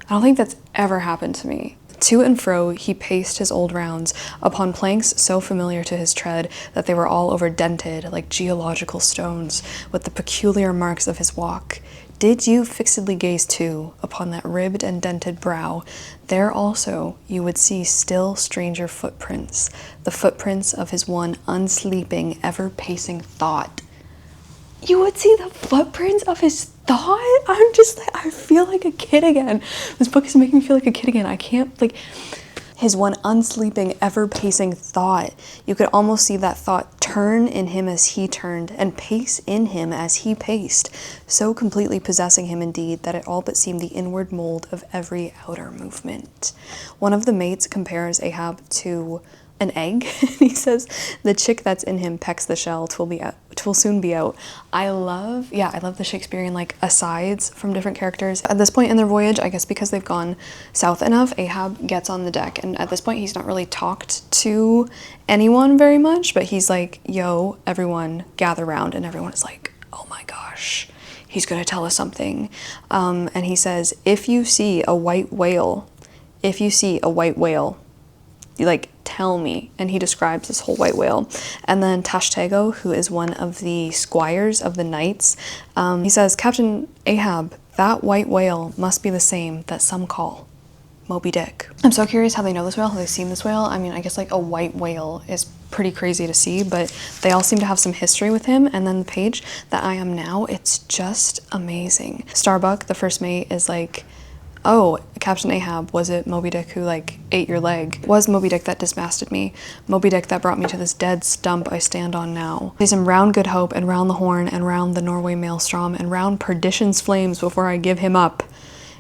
S1: I don't think that's ever happened to me. To and fro he paced his old rounds upon planks so familiar to his tread that they were all overdented like geological stones with the peculiar marks of his walk. Did you fixedly gaze too upon that ribbed and dented brow, there also you would see still stranger footprints, the footprints of his one unsleeping, ever-pacing thought. You would see the footprints of his thought? I'm just like, I feel like a kid again. This book is making me feel like a kid again. I can't, like, his one unsleeping, ever-pacing thought. You could almost see that thought turn in him as he turned, and pace in him as he paced, so completely possessing him indeed that it all but seemed the inward mold of every outer movement. One of the mates compares Ahab to an egg. He says the chick that's in him pecks the shell, 'twill soon be out. I love the Shakespearean like asides from different characters. At this point in their voyage, I guess because they've gone south enough, Ahab gets on the deck, and at this point he's not really talked to anyone very much, but he's like, yo, everyone gather round, and everyone is like, oh my gosh, he's gonna tell us something. And he says, if you see a white whale, you like tell me. And he describes this whole white whale. And then Tashtego, who is one of the squires of the knights, he says, Captain Ahab, that white whale must be the same that some call Moby Dick. I'm so curious how they know this whale, how they've seen this whale. I mean, I guess like a white whale is pretty crazy to see, but they all seem to have some history with him. And then the page that I am now, it's just amazing. Starbuck, the first mate, is like, oh, Captain Ahab, was it Moby Dick who like ate your leg? Was Moby Dick that dismasted me? Moby Dick that brought me to this dead stump I stand on now. He's him round Good Hope, and round the Horn, and round the Norway Maelstrom, and round perdition's flames before I give him up.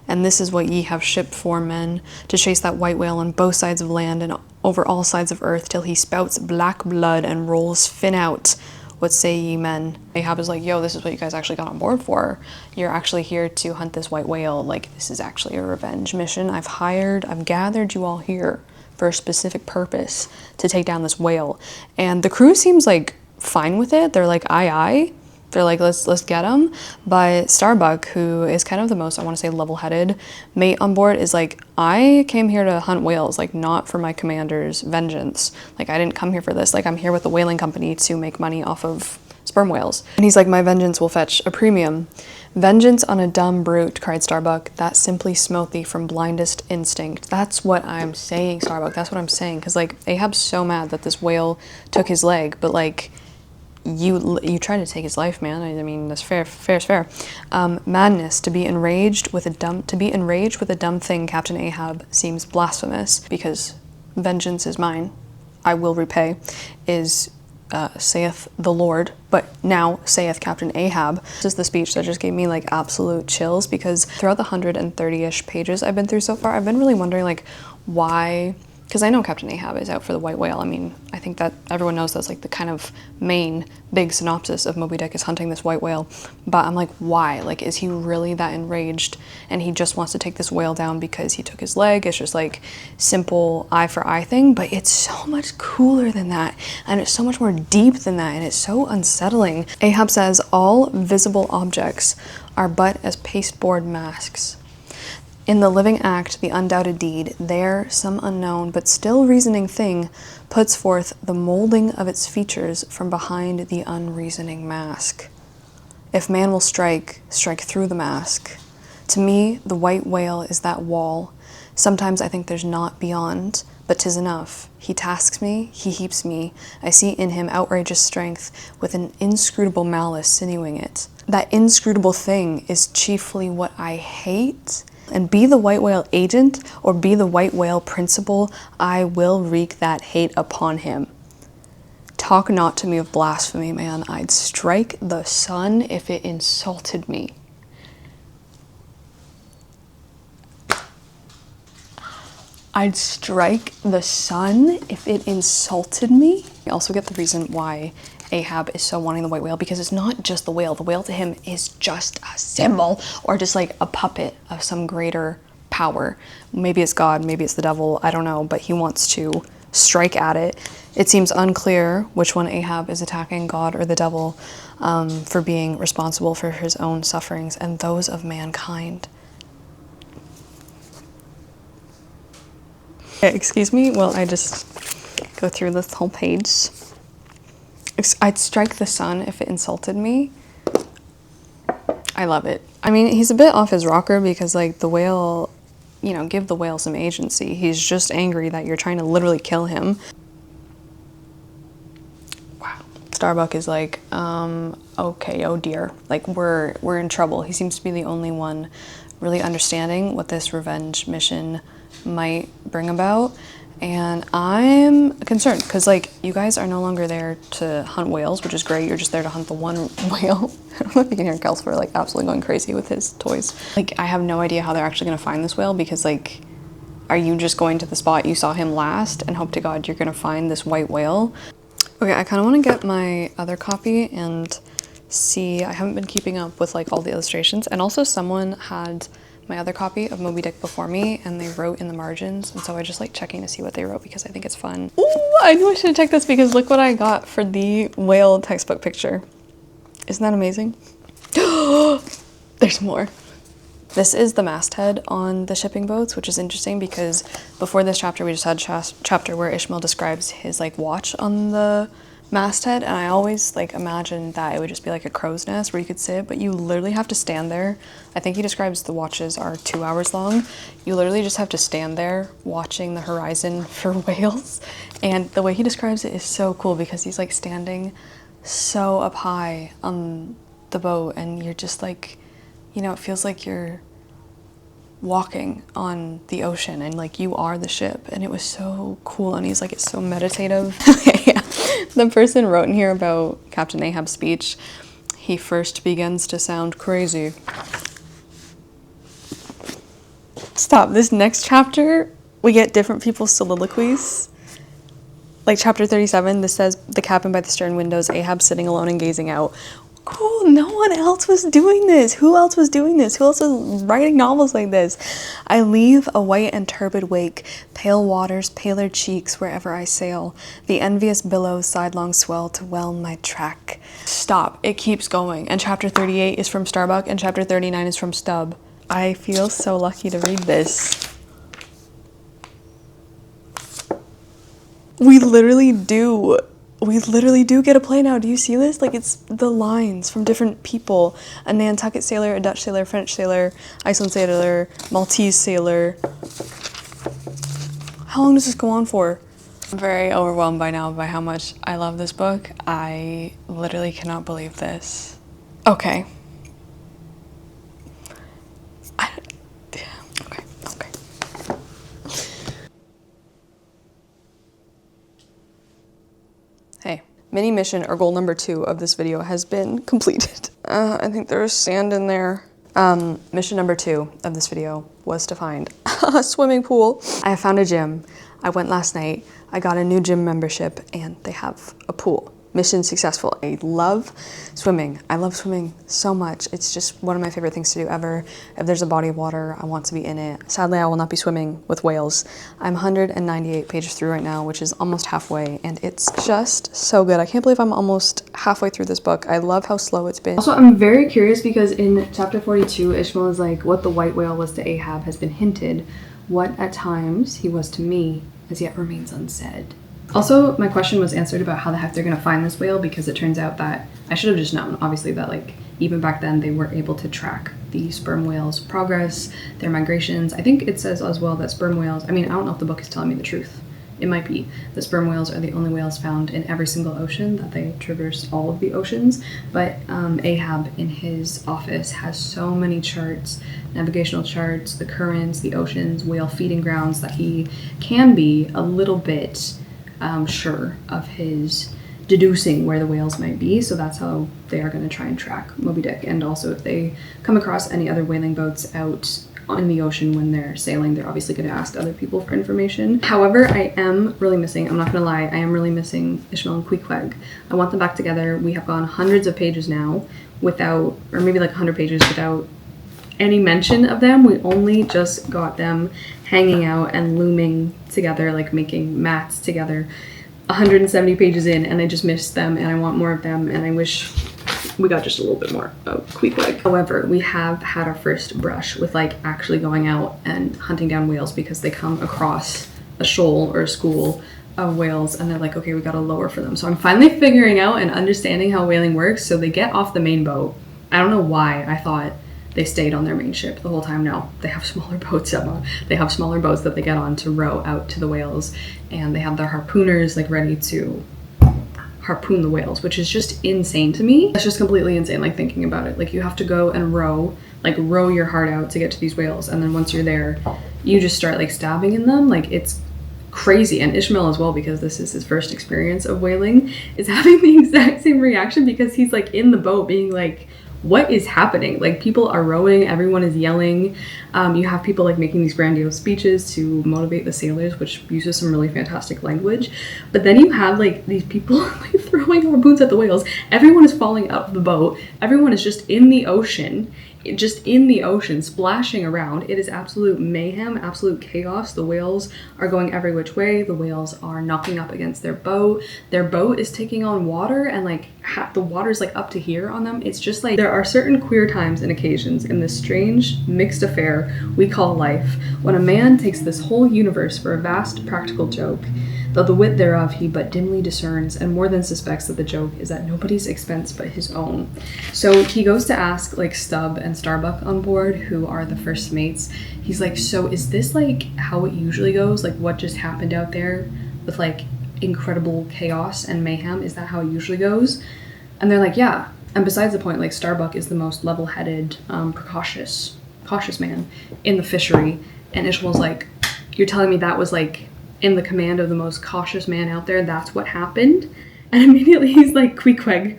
S1: And this is what ye have shipped for, men, to chase that white whale on both sides of land and over all sides of earth till he spouts black blood and rolls fin out. What say ye, men? Ahab is like, yo, this is what you guys actually got on board for. You're actually here to hunt this white whale. Like, this is actually a revenge mission. I've gathered you all here for a specific purpose, to take down this whale. And the crew seems like fine with it. They're like, aye, aye. They're like, let's get him. But Starbuck, who is kind of the most, I want to say, level-headed mate on board, is like, I came here to hunt whales, like, not for my commander's vengeance. Like, I didn't come here for this. Like, I'm here with the whaling company to make money off of sperm whales. And he's like, my vengeance will fetch a premium. Vengeance on a dumb brute, cried Starbuck, that simply smote thee from blindest instinct. That's what I'm saying, Starbuck. That's what I'm saying. Because, like, Ahab's so mad that this whale took his leg, but, like, you tried to take his life, man. I mean, that's fair is fair. Madness, to be enraged with a dumb thing, Captain Ahab, seems blasphemous, because vengeance is mine, I will repay, is saith the Lord, but now saith Captain Ahab. This is the speech that just gave me like absolute chills, because throughout the 130-ish pages I've been through so far, I've been really wondering like why. Because I know Captain Ahab is out for the white whale. I mean, I think that everyone knows that's like the kind of main big synopsis of Moby Dick is hunting this white whale. But I'm like, why? Like, is he really that enraged and he just wants to take this whale down because he took his leg? It's just like simple eye for eye thing, but it's so much cooler than that. And it's so much more deep than that. And it's so unsettling. Ahab says, all visible objects are but as pasteboard masks. In the living act, the undoubted deed, there some unknown but still reasoning thing puts forth the molding of its features from behind the unreasoning mask. If man will strike through the mask. To me, the white whale is that wall. Sometimes I think there's naught beyond, but 'tis enough. He tasks me, he heaps me. I see in him outrageous strength, with an inscrutable malice sinewing it. That inscrutable thing is chiefly what I hate. And be the white whale agent or be the white whale principal, I will wreak that hate upon him. Talk not to me of blasphemy, man. I'd strike the sun if it insulted me. I'd strike the sun if it insulted me. I also get the reason why Ahab is so wanting the white whale, because it's not just the whale. The whale to him is just a symbol, or just like a puppet of some greater power. Maybe it's God, maybe it's the devil, I don't know, but he wants to strike at it. It seems unclear which one Ahab is attacking, God or the devil, for being responsible for his own sufferings and those of mankind. Excuse me while I just go through this whole page. I'd strike the sun if it insulted me. I love it. I mean, he's a bit off his rocker because, like, the whale, you know, give the whale some agency. He's just angry that you're trying to literally kill him. Wow. Starbuck is like, okay, oh dear. Like, we're in trouble. He seems to be the only one really understanding what this revenge mission might bring about. And I'm concerned because, like, you guys are no longer there to hunt whales, which is great. You're just there to hunt the one whale. I don't know if you can hear Kelsper, like, absolutely going crazy with his toys. Like, I have no idea how they're actually going to find this whale because, like, are you just going to the spot you saw him last and hope to God you're going to find this white whale? Okay, I kind of want to get my other copy and see. I haven't been keeping up with, like, all the illustrations. And also someone had my other copy of Moby Dick before me and they wrote in the margins, and so I just like checking to see what they wrote because I think it's fun. Ooh, I knew I should have checked this because look what I got for the whale textbook picture. Isn't that amazing? There's more. This is the masthead on the shipping boats, which is interesting because before this chapter we just had a chapter where Ishmael describes his like watch on the masthead, and I always like imagined that it would just be like a crow's nest where you could sit, but you literally have to stand there. I think he describes the watches are 2 hours long. You literally just have to stand there watching the horizon for whales, and the way he describes it is so cool because he's like standing so up high on the boat and you're just like, you know, it feels like you're walking on the ocean and like you are the ship, and it was so cool. And he's like, it's so meditative. Yeah. The person wrote in here about Captain Ahab's speech, he first begins to sound crazy. Stop. This next chapter we get different people's soliloquies. Like chapter 37, this says, the cabin by the stern windows, Ahab sitting alone and gazing out. Cool, no one else was doing this. Who else was doing this? Who else was writing novels like this? I leave a white and turbid wake, pale waters, paler cheeks wherever I sail. The envious billows sidelong swell to whelm my track. Stop, it keeps going. And chapter 38 is from Starbuck and chapter 39 is from Stub. I feel so lucky to read this. We literally do get a play now. Do you see this? Like, it's the lines from different people. A Nantucket sailor, a Dutch sailor, French sailor, Iceland sailor, Maltese sailor. How long does this go on for? I'm very overwhelmed by now by how much I love this book. I literally cannot believe this. Okay. Okay. Hey, mini mission or goal number 2 of this video has been completed. I think there's sand in there. Mission number 2 of this video was to find a swimming pool. I have found a gym. I went last night. I got a new gym membership and they have a pool. Mission successful. I love swimming. I love swimming so much. It's just one of my favorite things to do ever. If there's a body of water, I want to be in it. Sadly, I will not be swimming with whales. I'm 198 pages through right now, which is almost halfway, and it's just so good. I can't believe I'm almost halfway through this book. I love how slow it's been. Also, I'm very curious because in chapter 42, Ishmael is like, what the white whale was to Ahab has been hinted. What at times he was to me as yet remains unsaid. Also, my question was answered about how the heck they're going to find this whale, because it turns out that I should have just known, obviously, that like even back then they were able to track the sperm whales' progress, their migrations. I think it says as well that sperm whales, I mean, I don't know if the book is telling me the truth. It might be. The sperm whales are the only whales found in every single ocean, that they traverse all of the oceans. But Ahab in his office has so many charts, navigational charts, the currents, the oceans, whale feeding grounds, that he can be a little bit sure of his deducing where the whales might be. So that's how they are going to try and track Moby Dick. And also if they come across any other whaling boats out in the ocean when they're sailing, they're obviously going to ask other people for information. However, I am really missing, I'm not going to lie, I am really missing Ishmael and Queequeg. I want them back together. We have gone hundreds of pages now without, or maybe like 100 pages without any mention of them. We only just got them hanging out and looming together, like making mats together 170 pages in, and I just missed them and I want more of them, and I wish we got just a little bit more of Queequeg. However, we have had our first brush with like actually going out and hunting down whales because they come across a shoal or a school of whales and they're like, okay, we gotta lower for them. So I'm finally figuring out and understanding how whaling works. So they get off the main boat. I don't know why I thought they stayed on their main ship the whole time. No, they have smaller boats, Emma. They have smaller boats that they get on to row out to the whales, and they have their harpooners like ready to harpoon the whales, which is just insane to me. It's just completely insane, like thinking about it. Like you have to go and row your heart out to get to these whales, and then once you're there, you just start like stabbing in them. Like it's crazy. And Ishmael as well, because this is his first experience of whaling, is having the exact same reaction because he's like in the boat being like, what is happening? Like people are rowing, everyone is yelling. You have people like making these grandiose speeches to motivate the sailors, which uses some really fantastic language. But then you have like these people like throwing harpoons at the whales. Everyone is falling out of the boat. Everyone is just in the ocean, splashing around. It is absolute mayhem, absolute chaos. The whales are going every which way. The whales are knocking up against their boat. Their boat is taking on water, and like the water's like up to here on them. It's just like there are certain queer times and occasions in this strange mixed affair we call life, when a man takes this whole universe for a vast practical joke, though the wit thereof he but dimly discerns, and more than suspects that the joke is at nobody's expense but his own. So he goes to ask like Stubb and Starbuck on board, who are the first mates. He's like, so is this like how it usually goes? Like what just happened out there with like incredible chaos and mayhem? Is that how it usually goes? And they're like, yeah. And besides the point, like Starbuck is the most level-headed, cautious man in the fishery. And Ishmael's like, you're telling me that was like in the command of the most cautious man out there, that's what happened? And immediately he's like, Queequeg,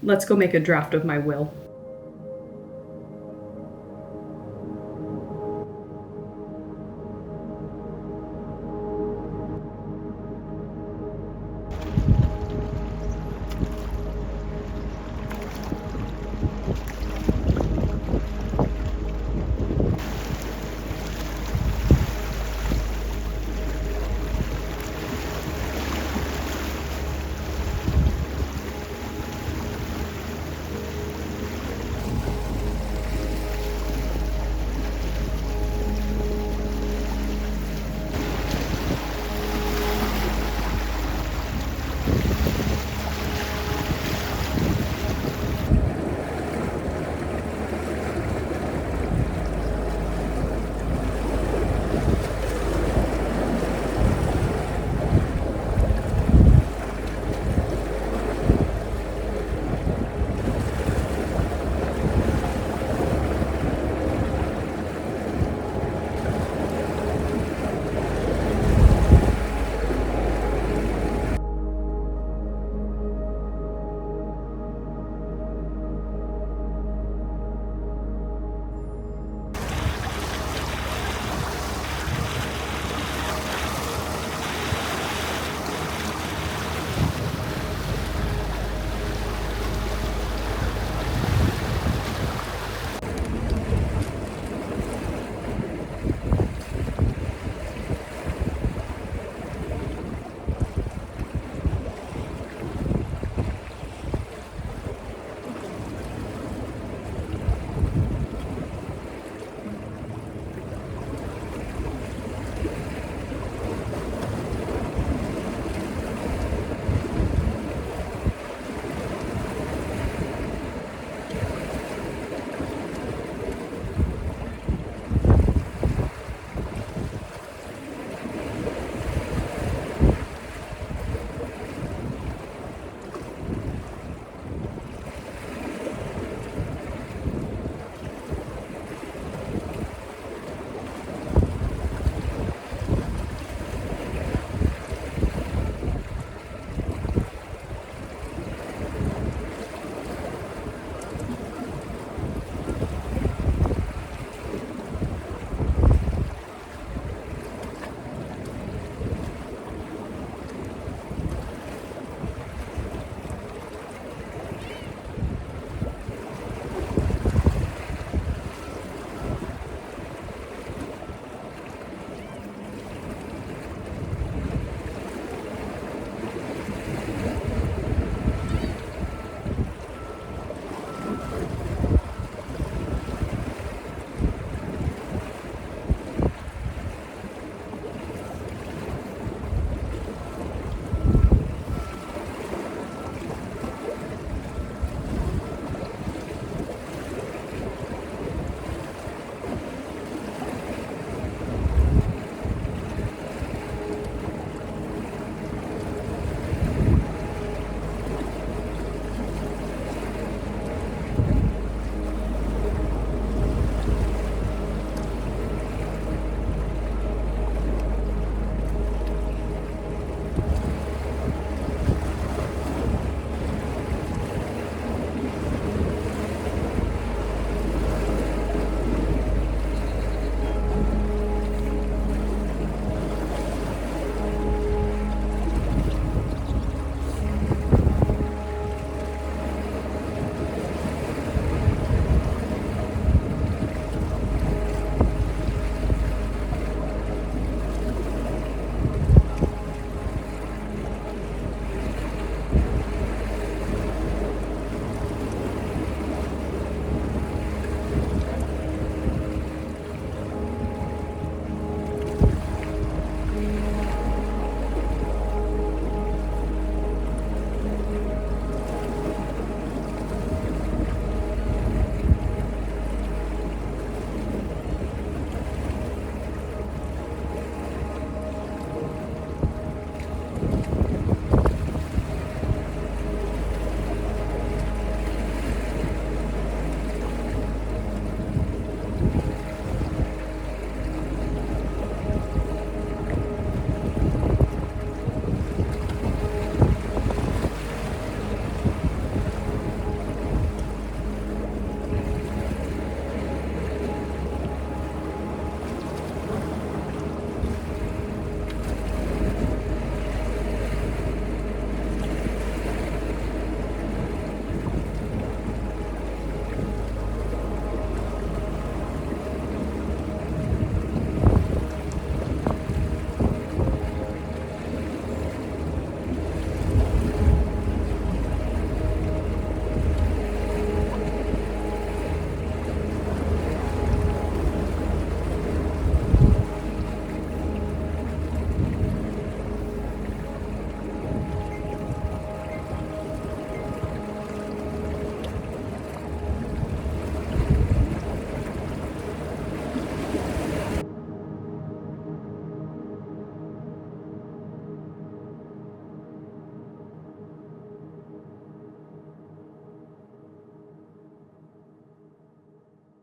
S1: let's go make a draft of my will.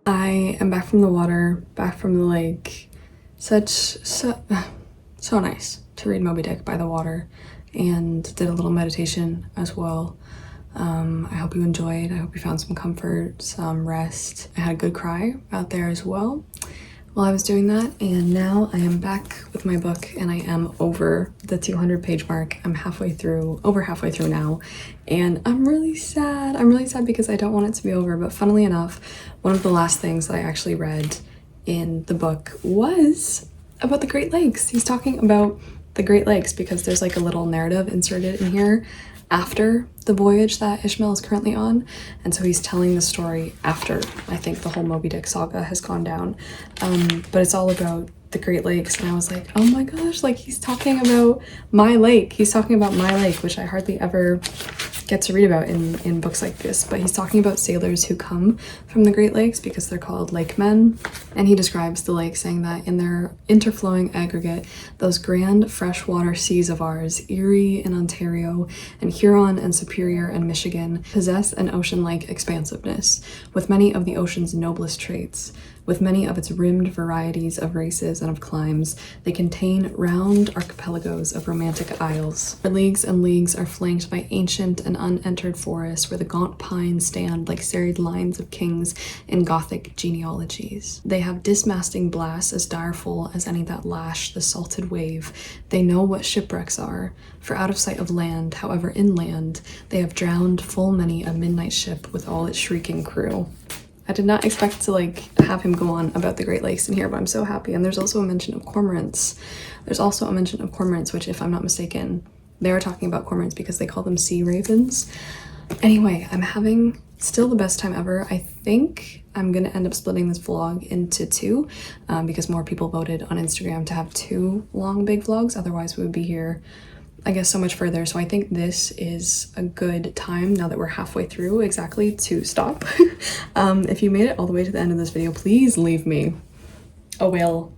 S1: I am back from the water, back from the lake. So nice to read Moby Dick by the water, and did a little meditation as well. I hope you enjoyed. I hope you found some comfort, some rest. I had a good cry out there as well while I was doing that, and now I am back with my book, and I am over the 200-page mark. I'm over halfway through now, and I'm really sad. I'm really sad because I don't want it to be over, but funnily enough, one of the last things that I actually read in the book was about the Great Lakes. He's talking about the Great Lakes because there's like a little narrative inserted in here after the voyage that Ishmael is currently on, and so he's telling the story after I think the whole Moby Dick saga has gone down, but it's all about the Great Lakes, and I was like, oh my gosh, like he's talking about my lake. He's talking about my lake, which I hardly ever get to read about in books like this, but he's talking about sailors who come from the Great Lakes because they're called lake men, and he describes the lake saying that in their interflowing aggregate, those grand freshwater seas of ours, Erie and Ontario and Huron and Superior and Michigan, possess an ocean-like expansiveness, with many of the ocean's noblest traits. With many of its rimmed varieties of races and of climes, they contain round archipelagos of romantic isles. Their leagues and leagues are flanked by ancient and unentered forests where the gaunt pines stand like serried lines of kings in Gothic genealogies. They have dismasting blasts as direful as any that lash the salted wave. They know what shipwrecks are, for out of sight of land, however inland, they have drowned full many a midnight ship with all its shrieking crew. I did not expect to like have him go on about the Great Lakes in here, but I'm so happy. And there's also a mention of cormorants. Which, if I'm not mistaken, they are talking about cormorants because they call them sea ravens. Anyway, I'm having still the best time ever. I think I'm gonna end up splitting this vlog into two because more people voted on Instagram to have 2 long big vlogs. Otherwise we would be here, I guess, so much further. So I think this is a good time, now that we're halfway through exactly, to stop. If you made it all the way to the end of this video, please leave me a whale.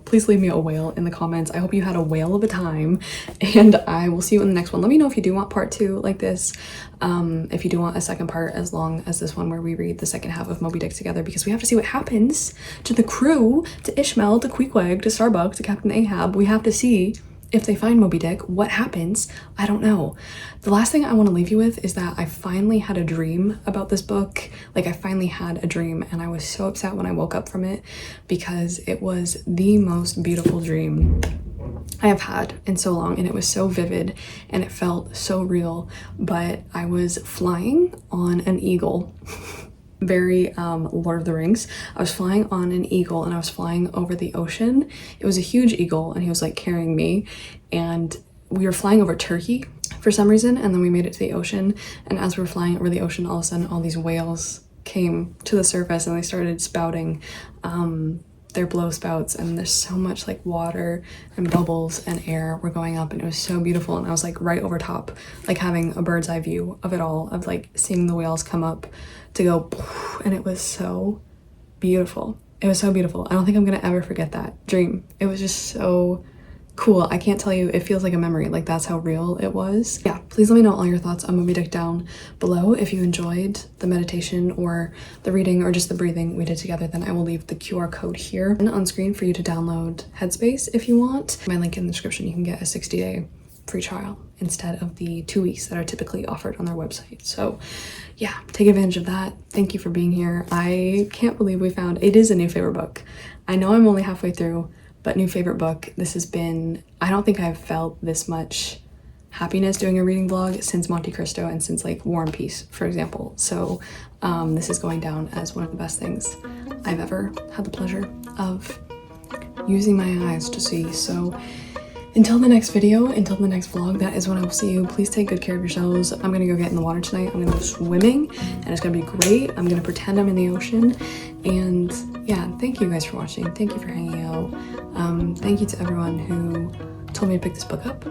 S1: Please leave me a whale in the comments. I hope you had a whale of a time, and I will see you in the next one. Let me know if you do want part 2 like this, if you do want a second part as long as this one where we read the second half of Moby Dick together, because we have to see what happens to the crew, to Ishmael, to Queequeg, to Starbuck, to Captain Ahab. We have to see if they find Moby Dick, what happens? I don't know. The last thing I want to leave you with is that I finally had a dream about this book. Like, I finally had a dream, and I was so upset when I woke up from it because it was the most beautiful dream I have had in so long, and it was so vivid and it felt so real. But I was flying on an eagle. Very Lord of the Rings. I was flying on an eagle, and I was flying over the ocean. It was a huge eagle, and he was like carrying me, and we were flying over Turkey for some reason, and then we made it to the ocean, and as we were flying over the ocean, all of a sudden all these whales came to the surface and they started spouting their blow spouts, and there's so much like water and bubbles and air were going up, and it was so beautiful. And I was like right over top, like having a bird's eye view of it all, of like seeing the whales come up to go, and it was so beautiful. It was so beautiful. I don't think I'm gonna ever forget that dream. It was just so cool. I can't tell you, it feels like a memory. Like, that's how real it was. Yeah, please let me know all your thoughts on Moby Dick down below. If you enjoyed the meditation or the reading or just the breathing we did together, then I will leave the QR code here on screen for you to download Headspace if you want. My link in the description. You can get a 60-day free trial instead of the 2 weeks that are typically offered on their website. So yeah, take advantage of that. Thank you for being here. I can't believe we found, it is a new favorite book. I know I'm only halfway through, but new favorite book. This has been, I don't think I've felt this much happiness doing a reading vlog since Monte Cristo and since like War and Peace, for example. So this is going down as one of the best things I've ever had the pleasure of using my eyes to see. So until the next video, until the next vlog, that is when I will see you. Please take good care of yourselves. I'm gonna go get in the water tonight. I'm gonna go swimming, and it's gonna be great. I'm gonna pretend I'm in the ocean. And yeah, thank you guys for watching. Thank you for hanging out. Thank you to everyone who told me to pick this book up.